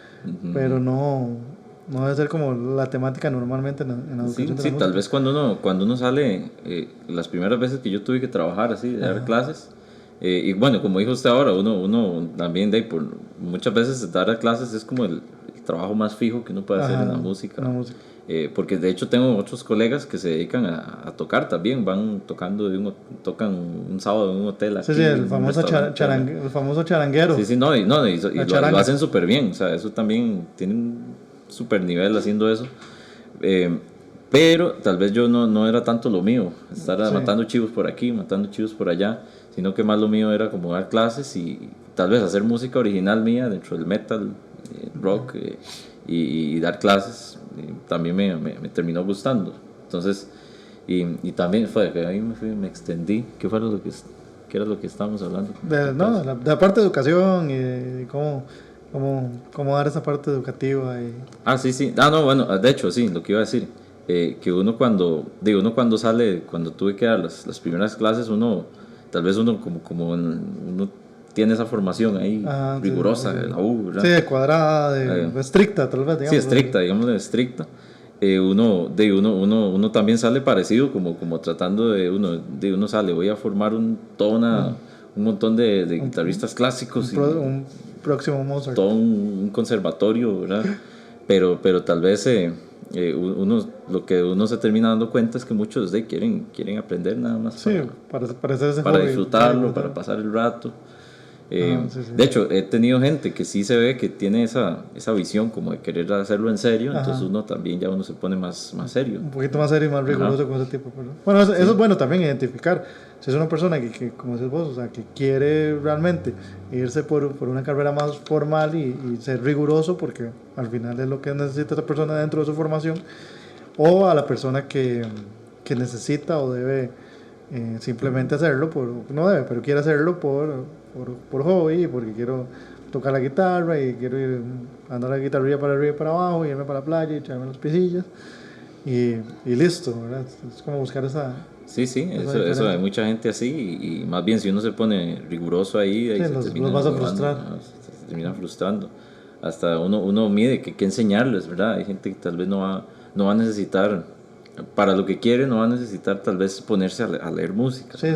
[SPEAKER 1] pero no debe ser como la temática normalmente en la educación.
[SPEAKER 2] Sí, tal vez cuando uno sale, las primeras veces que yo tuve que trabajar así, de dar clases. Y bueno, como dijo usted ahora, uno también muchas veces dar clases es como el trabajo más fijo que uno puede hacer en la música. Porque de hecho tengo otros colegas que se dedican a tocar también, van tocan un sábado en un hotel aquí.
[SPEAKER 1] Sí, el famoso charanguero.
[SPEAKER 2] Sí, no, y lo hacen súper bien, o sea, eso también tiene un súper nivel haciendo eso. Pero tal vez yo no era tanto lo mío, estar matando chivos por aquí, matando chivos por allá, sino que más lo mío era como dar clases y tal vez hacer música original mía dentro del metal, rock, y dar clases. También me terminó gustando. Entonces, y también fue que ahí me extendí. ¿Qué era lo que estábamos hablando?
[SPEAKER 1] De la parte de educación y cómo dar esa parte educativa.
[SPEAKER 2] Sí. Bueno, de hecho, sí, lo que iba a decir. Que uno cuando sale, cuando tuve que dar las primeras clases, tal vez uno uno tiene esa formación ahí rigurosa de la U, ¿verdad?
[SPEAKER 1] Sí, cuadrada, estricta, tal vez, digamos.
[SPEAKER 2] Sí, estricta, digamos, estricta. Uno también sale parecido, como tratando uno sale, voy a formar un montón de guitarristas clásicos.
[SPEAKER 1] Un próximo Mozart.
[SPEAKER 2] Todo un conservatorio, ¿verdad? Pero tal vez lo que uno se termina dando cuenta es que muchos quieren aprender nada más
[SPEAKER 1] sí, para hacer ese
[SPEAKER 2] para
[SPEAKER 1] hobby,
[SPEAKER 2] disfrutarlo, para pasar el rato.
[SPEAKER 1] Sí.
[SPEAKER 2] De hecho, he tenido gente que sí se ve que tiene esa visión como de querer hacerlo en serio, entonces uno también ya uno se pone más serio.
[SPEAKER 1] Un poquito más serio y más riguroso con ese tipo. Pero, bueno, eso es bueno también identificar. Si es una persona que como dices vos, o sea, que quiere realmente irse por una carrera más formal y ser riguroso, porque al final es lo que necesita esa persona dentro de su formación, o a la persona que necesita o debe simplemente hacerlo, no debe, pero quiere hacerlo por hobby, porque quiero tocar la guitarra y quiero andar la guitarrilla para arriba y para abajo, y irme para la playa y echarme las pisillas y listo, ¿verdad? Es como buscar esa...
[SPEAKER 2] Sí, eso hay mucha gente así y más bien si uno se pone riguroso ahí
[SPEAKER 1] sí, los vas a frustrar.
[SPEAKER 2] Se termina frustrando. Hasta uno mide que enseñarles, ¿verdad? Hay gente que tal vez no va a necesitar, para lo que quiere, no va a necesitar tal vez ponerse a leer música.
[SPEAKER 1] Sí,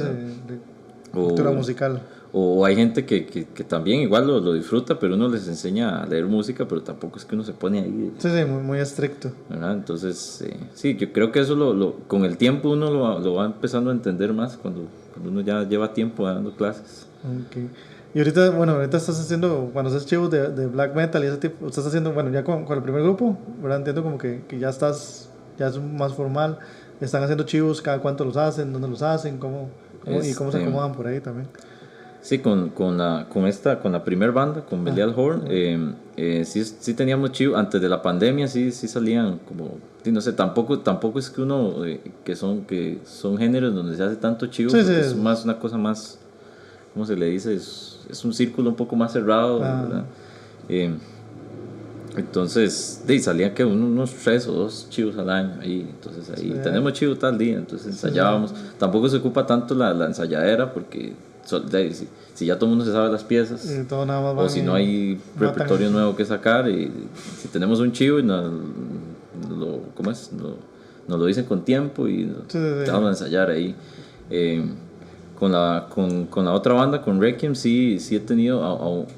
[SPEAKER 1] cultura musical.
[SPEAKER 2] O hay gente que también igual lo disfruta, pero uno les enseña a leer música, pero tampoco es que uno se pone ahí.
[SPEAKER 1] Sí, muy, muy estricto.
[SPEAKER 2] ¿Verdad? Entonces, sí, yo creo que eso con el tiempo uno lo va empezando a entender más cuando uno ya lleva tiempo dando clases.
[SPEAKER 1] Okay. Y ahorita estás haciendo, cuando haces chivos de black metal y ese tipo, estás haciendo, bueno, ya con el primer grupo, ¿verdad? Entiendo como que ya es más formal. Están haciendo chivos, cada cuánto los hacen, dónde los hacen, y cómo se acomodan por ahí también.
[SPEAKER 2] Sí, con la primer banda, con Belial Horn, sí teníamos chivo. Antes de la pandemia sí salían como, no sé, tampoco es que uno, que son géneros donde se hace tanto chivo, es más una cosa más, ¿cómo se le dice? Es un círculo un poco más cerrado, ¿verdad? Entonces, salían que unos 3 o 2 chivos al año ahí. Entonces ahí tenemos chivo tal día, entonces ensayábamos. Tampoco se ocupa tanto la ensayadera porque si ya todo el mundo se sabe las piezas,
[SPEAKER 1] todo nada más
[SPEAKER 2] o si no hay repertorio nuevo que sacar, y si tenemos un chivo y nos lo dicen con tiempo y vamos a ensayar ahí. Con la otra banda, con Requiem, sí he tenido.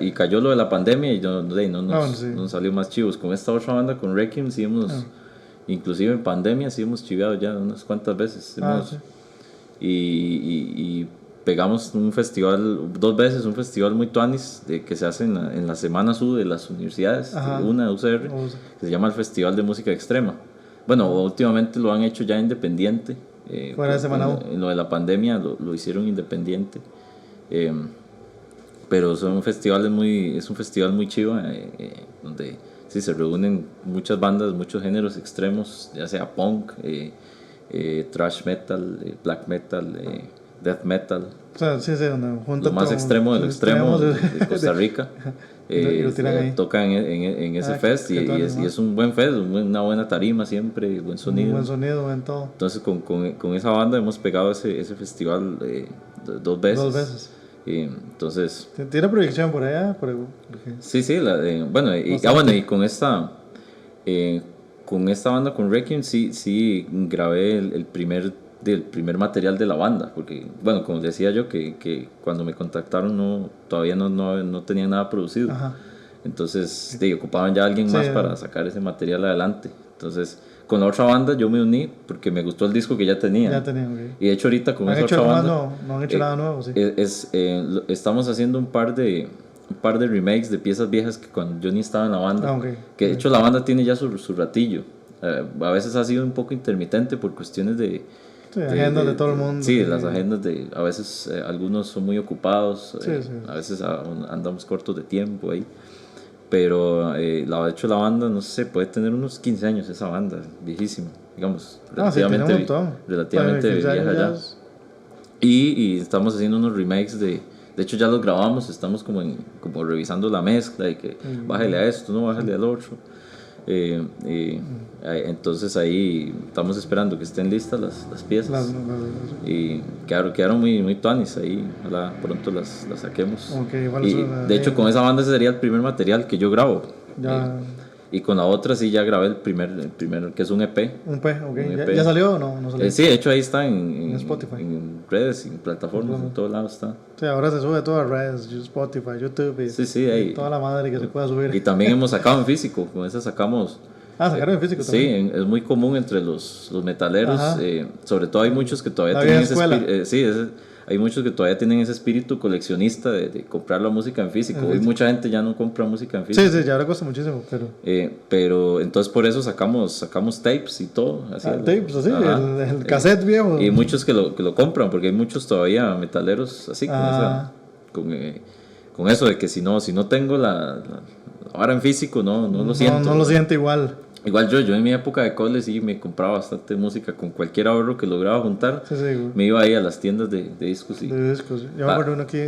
[SPEAKER 2] Y cayó lo de la pandemia y no nos salió más chivos. Con esta otra banda, con Requiem, sí inclusive en pandemia, sí hemos chiveado ya unas cuantas veces. Y pegamos un festival, 2 veces, un festival muy tuanis que se hace en la semana SU de las universidades, una de UCR, que se llama el Festival de Música Extrema. Bueno, últimamente lo han hecho ya independiente.
[SPEAKER 1] Fuera de semana U.
[SPEAKER 2] En lo de la pandemia lo hicieron independiente. Pero es un festival muy chivo, donde sí se reúnen muchas bandas, muchos géneros extremos, ya sea punk, thrash metal, black metal, death metal.
[SPEAKER 1] O sea, donde junta
[SPEAKER 2] lo más extremo del extremo de Costa Rica. Tocan en ese fest y es un buen fest, una buena tarima siempre, buen sonido.
[SPEAKER 1] Un buen sonido, buen todo.
[SPEAKER 2] Entonces con esa banda hemos pegado ese festival 2 veces.
[SPEAKER 1] 2 veces.
[SPEAKER 2] Y entonces...
[SPEAKER 1] ¿Tiene proyección por allá?
[SPEAKER 2] Sí, y con esta banda, con Requiem, sí grabé el primer material de la banda, porque, bueno, como decía yo, que cuando me contactaron todavía no tenían nada producido. Entonces ocupaban ya a alguien más para sacar ese material adelante. Entonces, con la otra banda yo me uní porque me gustó el disco que ya tenía.
[SPEAKER 1] Okay.
[SPEAKER 2] Y de hecho ahorita con esa otra banda...
[SPEAKER 1] No han hecho nada nuevo, sí.
[SPEAKER 2] Estamos haciendo un par de remakes de piezas viejas que cuando yo ni estaba en la banda. Que de hecho la banda tiene ya su ratillo. A veces ha sido un poco intermitente por cuestiones de
[SPEAKER 1] agendas de todo el mundo.
[SPEAKER 2] Sí, las agendas a veces algunos son muy ocupados, a veces andamos cortos de tiempo ahí. Pero de hecho la banda, no sé, puede tener unos 15 años esa banda, viejísima, digamos, relativamente vieja ya. Y estamos haciendo unos remakes de hecho ya los grabamos, estamos como revisando la mezcla y que bájale a esto, no bájale al otro. Entonces ahí estamos esperando que estén listas las piezas y quedaron muy, muy tuanis ahí, ojalá pronto las saquemos. De hecho con esa banda ese sería el primer material que yo grabo y con la otra sí ya grabé el primer que es un EP.
[SPEAKER 1] Un EP. ¿Ya salió o no salió?
[SPEAKER 2] Sí, de hecho ahí está en
[SPEAKER 1] Spotify,
[SPEAKER 2] en redes, en plataformas, en todos lados está.
[SPEAKER 1] Sí, ahora se sube a todas las redes, Spotify, YouTube y
[SPEAKER 2] ahí,
[SPEAKER 1] toda la madre que se pueda subir.
[SPEAKER 2] Y también hemos sacado en físico, con esa sacamos
[SPEAKER 1] Ah, sacaron en físico también.
[SPEAKER 2] Sí, es muy común entre los metaleros. Sobre todo hay muchos que todavía
[SPEAKER 1] La
[SPEAKER 2] tienen
[SPEAKER 1] vieja
[SPEAKER 2] ese
[SPEAKER 1] escuela.
[SPEAKER 2] espíritu. Hay muchos que todavía tienen ese espíritu coleccionista de comprar la música en físico. Hoy mucha gente ya no compra música en físico.
[SPEAKER 1] Sí, ya ahora cuesta muchísimo, pero...
[SPEAKER 2] Pero entonces por eso sacamos tapes y todo. Así,
[SPEAKER 1] tapes, así, el cassette viejo.
[SPEAKER 2] Y muchos que lo compran, porque hay muchos todavía metaleros así, con eso de que si no tengo ahora en físico, no lo siento.
[SPEAKER 1] No lo siento igual.
[SPEAKER 2] Igual yo en mi época de cole sí me compraba bastante música con cualquier ahorro que lograba juntar.
[SPEAKER 1] Sí,
[SPEAKER 2] me iba ahí a las tiendas de discos.
[SPEAKER 1] De discos. Yo me acuerdo uno aquí.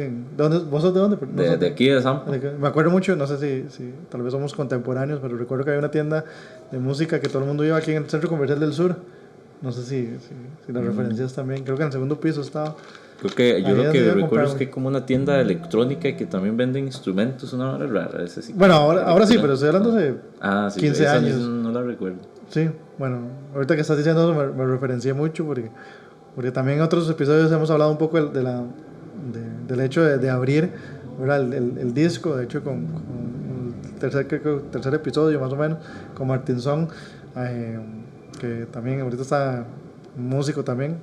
[SPEAKER 1] ¿Vos sos de dónde?
[SPEAKER 2] De aquí de Zampa.
[SPEAKER 1] Me acuerdo mucho, no sé si tal vez somos contemporáneos, pero recuerdo que había una tienda de música que todo el mundo iba aquí en el Centro Comercial del Sur. No sé si las referencias también. Creo que en el segundo piso estaba.
[SPEAKER 2] Creo que yo lo que recuerdo es que hay como una tienda de electrónica y que también venden instrumentos, una hora rara. Sí,
[SPEAKER 1] bueno, ahora sí, pero estoy hablando de 15 años.
[SPEAKER 2] No la recuerdo.
[SPEAKER 1] Sí, bueno, ahorita que estás diciendo eso me referencié mucho porque también en otros episodios hemos hablado un poco del hecho de abrir, ¿verdad? El disco, de hecho con el tercer episodio más o menos, con Martin Song, que también ahorita está músico también.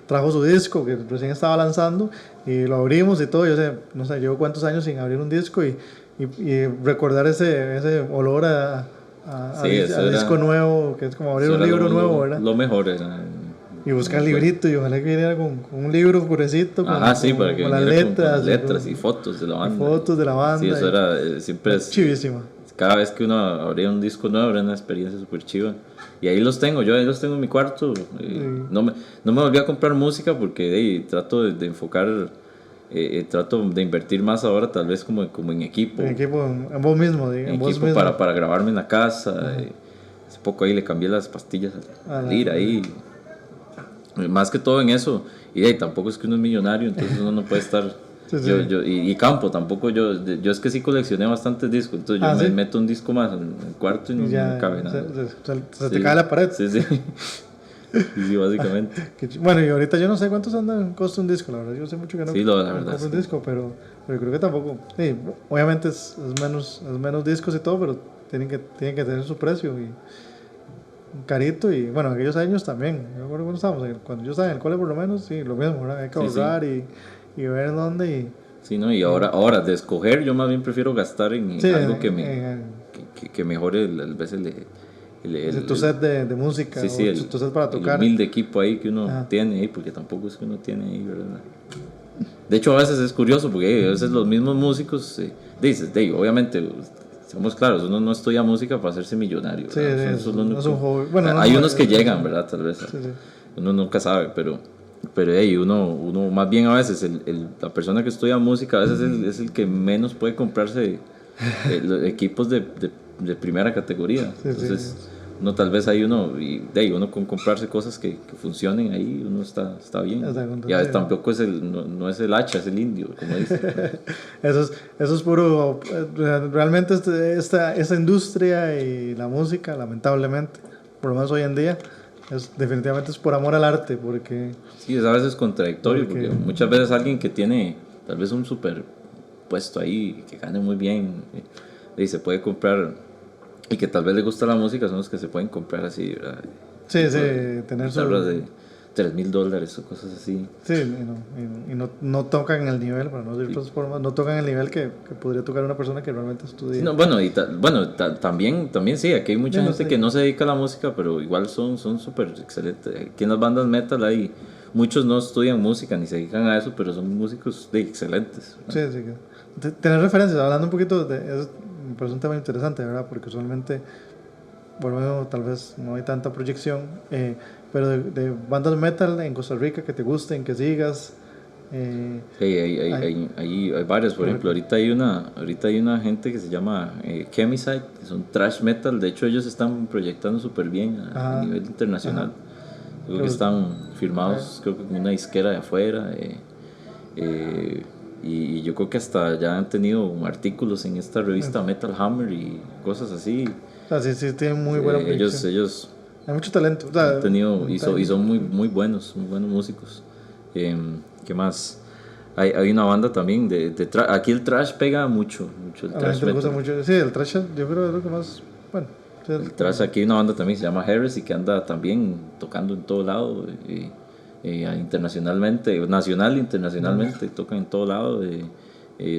[SPEAKER 1] Trajo su disco que recién estaba lanzando y lo abrimos y todo. Yo no sé, llevo cuántos años sin abrir un disco y recordar ese olor a disco nuevo, que es como abrir un libro nuevo, ¿verdad?
[SPEAKER 2] Lo mejor era.
[SPEAKER 1] Y buscar el librito y ojalá que viniera con un libro oscurecito con
[SPEAKER 2] las letras y fotos de la banda. Sí, eso era siempre
[SPEAKER 1] chivísima.
[SPEAKER 2] Cada vez que uno abría un disco nuevo era una experiencia súper chiva. Y ahí los tengo, yo ahí los tengo en mi cuarto. No me volví a comprar música porque trato de enfocar, trato de invertir más ahora tal vez como en equipo.
[SPEAKER 1] En equipo, en vos mismo. En
[SPEAKER 2] vos mismo. Para grabarme en la casa. Hace poco ahí le cambié las pastillas al ir ahí. Más que todo en eso. Y tampoco es que uno es millonario, entonces uno no puede estar... Y campo tampoco, yo es que sí coleccioné bastantes discos, entonces yo me meto un disco más en el cuarto y no me cabe nada.
[SPEAKER 1] Se te cae la pared.
[SPEAKER 2] Sí, básicamente.
[SPEAKER 1] Bueno, y ahorita yo no sé cuántos andan costa un disco, la verdad, yo sé mucho que no
[SPEAKER 2] la verdad,
[SPEAKER 1] un disco, pero creo que tampoco, obviamente es menos discos y todo, pero tienen que tener su precio y carito. Y bueno, en aquellos años también, yo recuerdo cuando yo estaba en el cole por lo menos, sí, lo mismo, ¿verdad? Hay que ahorrar y ver dónde
[SPEAKER 2] y ahora de escoger yo más bien prefiero gastar en algo que mejore
[SPEAKER 1] tu set de música, tu set para tocar,
[SPEAKER 2] el humilde equipo ahí que uno tiene ahí, porque tampoco es que uno tiene ahí, ¿verdad? De hecho a veces es curioso porque a veces los mismos músicos obviamente seamos claros, uno no estudia música para hacerse millonario, eso no es un hobby. Bueno, hay unos que llegan, ¿verdad? Tal vez uno nunca sabe, pero uno más bien a veces la persona que estudia música a veces es el que menos puede comprarse los equipos de primera categoría. Entonces uno tal vez ahí uno con comprarse cosas que funcionen ahí uno está bien. Y a veces tampoco no es el hacha, es el indio, como dicen.
[SPEAKER 1] Eso es puro, realmente esta industria y la música, lamentablemente, por lo menos hoy en día, definitivamente es por amor al arte, porque...
[SPEAKER 2] Sí, es a veces contradictorio, porque muchas veces alguien que tiene tal vez un super puesto ahí, que gane muy bien, y se puede comprar, y que tal vez le gusta la música, son los que se pueden comprar así, ¿verdad?
[SPEAKER 1] Sí, tener su...
[SPEAKER 2] de $3,000 o cosas así.
[SPEAKER 1] Sí, y no tocan el nivel, para no decir otras formas, no tocan el nivel que podría tocar una persona que realmente estudia.
[SPEAKER 2] No, también sí, aquí hay mucha gente que no se dedica a la música, pero igual son súper excelentes. Aquí en las bandas metal hay muchos no estudian música ni se dedican a eso, pero son músicos excelentes, ¿verdad?
[SPEAKER 1] Sí. Tener referencias, hablando un poquito me parece un tema interesante, ¿verdad? Porque usualmente, bueno, tal vez no hay tanta proyección, pero de bandas metal en Costa Rica que te gusten, que sigas.
[SPEAKER 2] Sí, hay varias, por ejemplo, ahorita hay una gente que se llama Chemicide, que son thrash metal, de hecho ellos están proyectando súper bien a nivel internacional. Creo que están firmados, creo que con una disquera de afuera, y yo creo que hasta ya han tenido artículos en esta revista Metal Hammer y cosas así.
[SPEAKER 1] Sí, tienen muy buena proyección.
[SPEAKER 2] Ellos
[SPEAKER 1] hay mucho talento.
[SPEAKER 2] Han tenido y son muy buenos músicos. ¿Qué más? Hay una banda también aquí el thrash pega mucho el thrash metal.
[SPEAKER 1] Gusta mucho. Sí, el thrash yo creo que es lo que más bueno.
[SPEAKER 2] El thrash, aquí hay una banda también que se llama Heresy, que anda también tocando en todo lado, internacionalmente, nacional e internacionalmente, tocan en todo lado,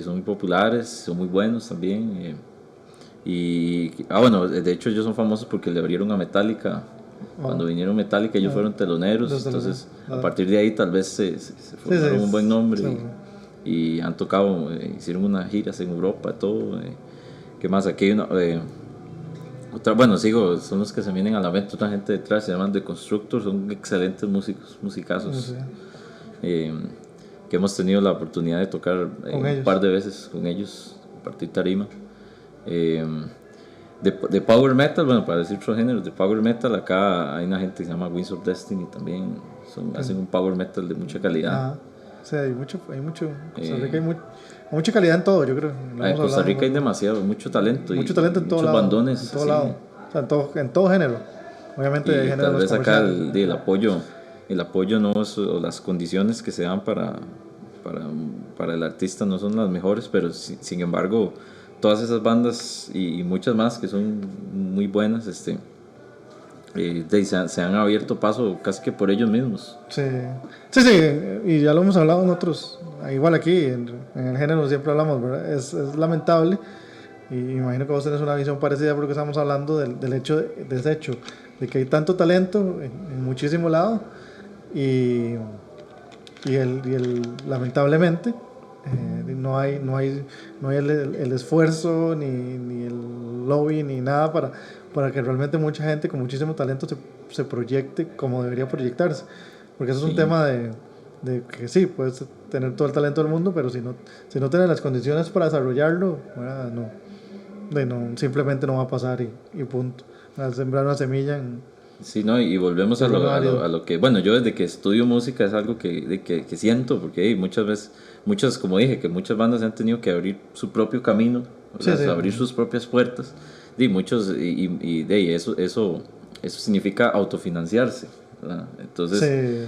[SPEAKER 2] son muy populares, son muy buenos también. Bueno, de hecho ellos son famosos porque le abrieron a Metallica. Cuando vinieron Metallica ellos fueron teloneros, entonces a partir de ahí tal vez se formaron un buen nombre y han tocado, hicieron unas giras en Europa, todo. ¿Qué más? Aquí hay una, otra, bueno, son los que se vienen a la mente, otra gente detrás, se llaman The Constructors, son excelentes musicazos, que hemos tenido la oportunidad de tocar un par de veces con ellos, compartir tarima. De Power Metal, bueno, para decir otro género, de Power Metal, acá hay una gente que se llama Winds of Destiny también, hacen un Power Metal de mucha calidad.
[SPEAKER 1] O sea, hay mucho, Costa Rica hay mucha calidad en todo, yo creo.
[SPEAKER 2] En Costa Rica hay demasiado, mucho talento.
[SPEAKER 1] Mucho talento en todo lado.
[SPEAKER 2] Muchos bandones.
[SPEAKER 1] En todo lado. O sea, en todo género. Obviamente hay géneros
[SPEAKER 2] tal vez acá el apoyo no es, o las condiciones que se dan para el artista no son las mejores, pero sin embargo todas esas bandas y muchas más que son muy buenas, se han abierto paso casi que por ellos mismos.
[SPEAKER 1] Sí, y ya lo hemos hablado en otros, igual aquí en el género siempre hablamos, ¿verdad? Es lamentable, y imagino que vos tenés una visión parecida porque estamos hablando del hecho de que hay tanto talento en muchísimo lado y lamentablemente no hay el esfuerzo ni el lobby ni nada para que realmente mucha gente con muchísimo talento se proyecte como debería proyectarse, porque eso es un tema de que sí, puedes tener todo el talento del mundo, pero si no tienes las condiciones para desarrollarlo, simplemente no va a pasar y punto. Al sembrar una semilla
[SPEAKER 2] Sí, no, y volvemos a lo que, bueno, yo desde que estudio música es algo que siento, porque muchas, como dije, que muchas bandas han tenido que abrir su propio camino, abrir sus propias puertas, eso significa autofinanciarse, ¿verdad? Entonces,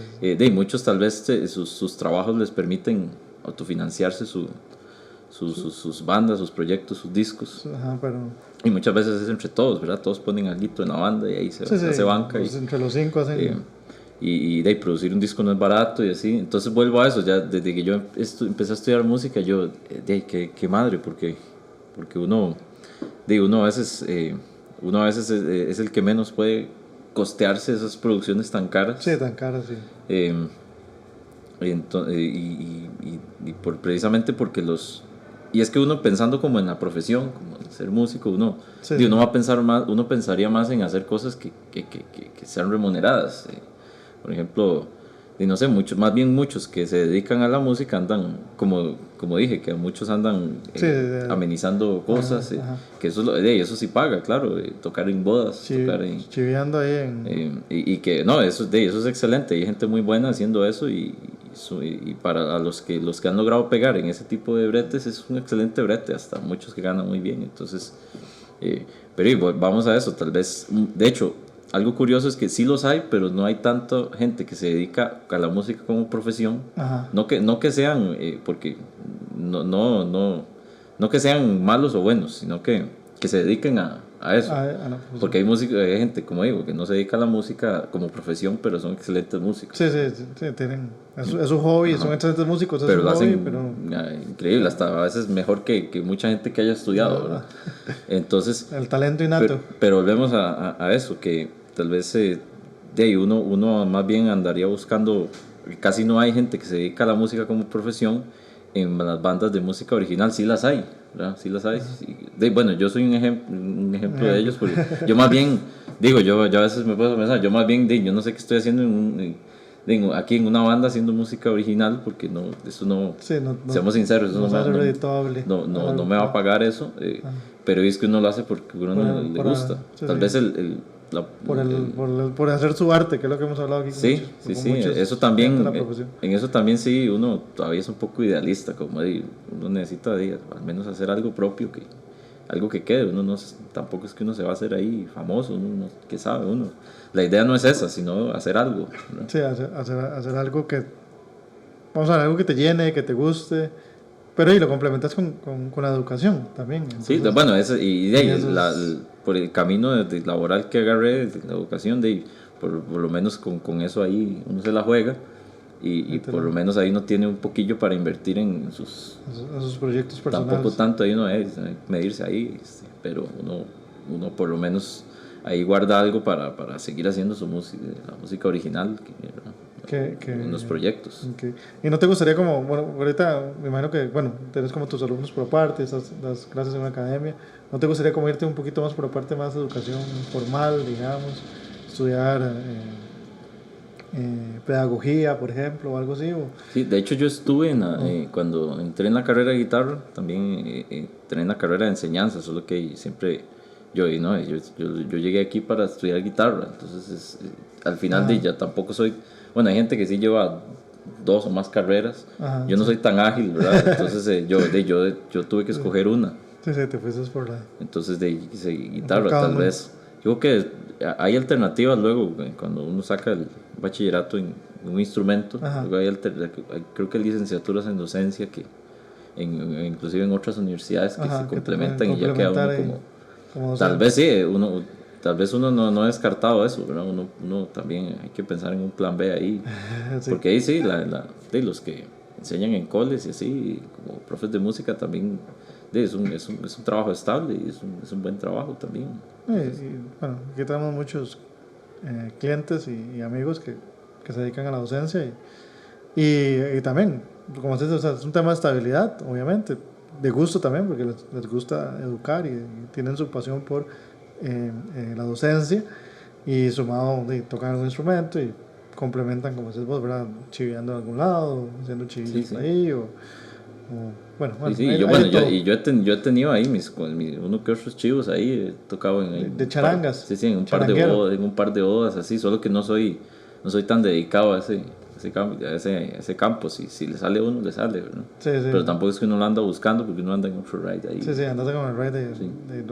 [SPEAKER 2] muchos tal vez sus trabajos les permiten autofinanciarse sus bandas, sus proyectos, sus discos.
[SPEAKER 1] Ajá,
[SPEAKER 2] y muchas veces es entre todos, ¿verdad? Todos ponen algo en la banda y ahí se banca.
[SPEAKER 1] Pues entre los 5 hacen...
[SPEAKER 2] y producir un disco no es barato y así. Entonces vuelvo a eso, ya desde que yo empecé a estudiar música, yo, qué madre, porque uno a veces es el que menos puede costearse esas producciones tan caras.
[SPEAKER 1] Sí, tan caras, sí.
[SPEAKER 2] Precisamente porque y es que uno pensando como en la profesión, como en ser músico, uno va a pensar más, uno pensaría más en hacer cosas que sean remuneradas. Por ejemplo, no sé, muchos que se dedican a la música andan, como dije, que muchos andan amenizando cosas, que eso sí paga, claro, tocar en bodas,
[SPEAKER 1] chiviando ahí
[SPEAKER 2] y que no, eso es excelente, hay gente muy buena haciendo eso y para los que han logrado pegar en ese tipo de bretes es un excelente brete, hasta muchos que ganan muy bien. Entonces, pero vamos a eso, tal vez, de hecho, algo curioso es que sí los hay, pero no hay tanta gente que se dedica a la música como profesión. No que sean, porque no que sean malos o buenos, sino que se dediquen a eso. Porque hay gente, como digo, que no se dedica a la música como profesión, pero son excelentes músicos.
[SPEAKER 1] Sí, tienen, es su hobby, son excelentes músicos,
[SPEAKER 2] pero lo hacen increíble, hasta a veces mejor que mucha gente que haya estudiado, ¿verdad? Entonces,
[SPEAKER 1] el talento innato.
[SPEAKER 2] Pero volvemos a eso, que tal vez uno más bien andaría buscando, casi no hay gente que se dedica a la música como profesión. En las bandas de música original sí las hay, ¿verdad? Sí las hay. Bueno, yo soy un ejemplo de ellos, porque yo más bien, yo a veces me puedo pensar, yo más bien, yo no sé qué estoy haciendo aquí en una banda haciendo música original, porque seamos sinceros, eso no me va a pagar eso, pero es que uno lo hace porque a uno le gusta. Tal vez
[SPEAKER 1] por hacer su arte, que es lo que hemos hablado aquí.
[SPEAKER 2] Sí, eso también, en eso también sí, uno todavía es un poco idealista, como uno necesita al menos hacer algo propio, algo que quede. Uno tampoco es que uno se va a hacer ahí famoso, ¿qué sabe uno? La idea no es esa, sino hacer algo, ¿no?
[SPEAKER 1] Sí, hacer algo algo que te llene, que te guste, pero lo complementas con la educación también. Entonces,
[SPEAKER 2] sí, bueno, por el camino de laboral que agarré, de la educación, por lo menos con eso ahí uno se la juega. Y por lo menos ahí uno tiene un poquillo para invertir en sus
[SPEAKER 1] proyectos personales.
[SPEAKER 2] Tampoco tanto ahí uno es medirse ahí, pero uno por lo menos ahí guarda algo para seguir haciendo su música, la música original en los proyectos.
[SPEAKER 1] Okay. ¿Y no te gustaría como, bueno, ahorita me imagino que, bueno, tienes como tus alumnos por aparte, das clases en una academia, ¿no te gustaría como irte un poquito más por aparte, más educación formal, digamos, estudiar pedagogía, por ejemplo, o algo así?
[SPEAKER 2] Sí, de hecho yo estuve cuando entré en la carrera de guitarra, también entré en la carrera de enseñanza, solo que siempre yo llegué aquí para estudiar guitarra, entonces al final ya tampoco soy, bueno, hay gente que sí lleva 2 o más carreras, yo no soy tan ágil, ¿verdad? Entonces yo tuve que escoger una.
[SPEAKER 1] Sí, te fuiste por la...
[SPEAKER 2] Entonces guitarra tal vez. Yo creo que hay alternativas luego cuando uno saca el bachillerato en un instrumento. Luego creo que hay licenciaturas en docencia que inclusive en otras universidades que se complementan y ya queda uno como tal vez uno no ha descartado eso, ¿verdad? Uno también hay que pensar en un plan B ahí. Sí. Porque ahí sí, los que enseñan en coles y así, como profes de música también, es un trabajo estable y es un buen trabajo también.
[SPEAKER 1] Bueno, aquí tenemos muchos clientes y amigos que se dedican a la docencia y también, como se dice, o sea, es un tema de estabilidad, obviamente, de gusto también, porque les gusta educar y tienen su pasión por la docencia, y sumado tocar un instrumento y complementan, como dices vos, ¿verdad? Chiveando en algún lado, haciendo chivillos ahí bueno,
[SPEAKER 2] yo he tenido ahí uno que otros chivos ahí, he tocado
[SPEAKER 1] de charangas.
[SPEAKER 2] En un par de bodas así, solo que no soy tan dedicado a ese campo. Si le sale a uno, le sale, ¿no? Sí. Pero tampoco es que uno lo anda buscando, porque uno anda en otro ride ahí.
[SPEAKER 1] Sí, andas con el ride de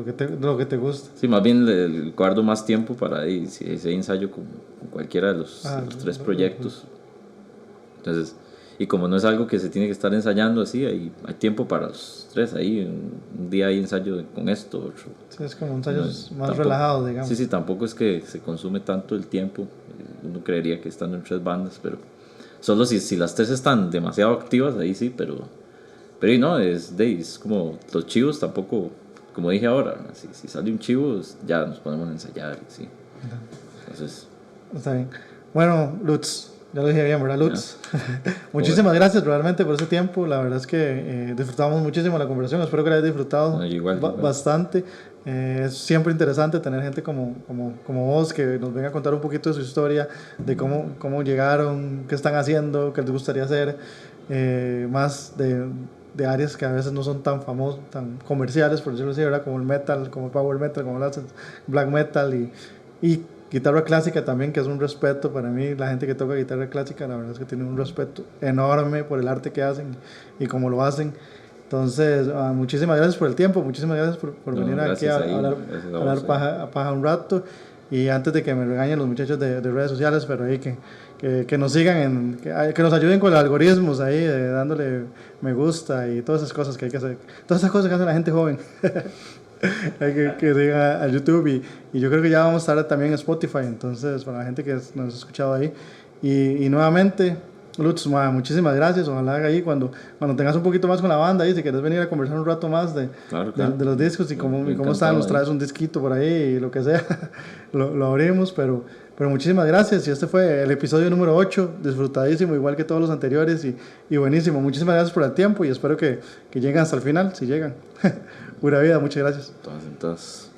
[SPEAKER 1] lo que te gusta.
[SPEAKER 2] Sí, más bien le guardo más tiempo para ahí, si hay ensayo con cualquiera de los 3 proyectos. Entonces, y como no es algo que se tiene que estar ensayando así, hay tiempo para los 3 ahí, un día hay ensayo con esto, otro.
[SPEAKER 1] Sí, es como un ensayo más relajado, digamos.
[SPEAKER 2] Sí, tampoco es que se consume tanto el tiempo, uno creería que estando en 3 bandas, pero solo si las 3 están demasiado activas, ahí sí, pero no, es como los chivos tampoco, como dije ahora, si sale un chivo, ya nos ponemos a ensayar, sí. Entonces...
[SPEAKER 1] Está bien. Bueno, Lutz, ya lo dije bien, ¿verdad, Lutz? Muchísimas gracias realmente por ese tiempo. La verdad es que disfrutamos muchísimo la conversación. Espero que la hayas disfrutado bastante. Es siempre interesante tener gente como vos que nos venga a contar un poquito de su historia, de cómo llegaron, qué están haciendo, qué les gustaría hacer, más de áreas que a veces no son tan famosas, tan comerciales, por decirlo así, ¿verdad? Como el metal, como el power metal, como el black metal y guitarra clásica también, que es un respeto para mí. La gente que toca guitarra clásica, la verdad es que tiene un respeto enorme por el arte que hacen y cómo lo hacen. Entonces, muchísimas gracias por el tiempo, muchísimas gracias por venir aquí a hablar paja un rato. Y antes de que me regañen los muchachos de redes sociales, pero ahí que nos sigan, que nos ayuden con los algoritmos ahí, dándole me gusta y todas esas cosas que hay que hacer, todas esas cosas que hace la gente joven. Hay que sigan a YouTube y yo creo que ya vamos a estar también en Spotify, entonces para la gente que nos ha escuchado ahí y nuevamente Lutz, muchísimas gracias. Ojalá ahí cuando tengas un poquito más con la banda ahí, si quieres venir a conversar un rato más de los discos y cómo están, nos traes un disquito por ahí y lo que sea, lo abrimos, pero muchísimas gracias. Y este fue el episodio número 8, disfrutadísimo igual que todos los anteriores y buenísimo. Muchísimas gracias por el tiempo y espero que lleguen hasta el final, si llegan. Pura vida, muchas gracias.
[SPEAKER 2] Entonces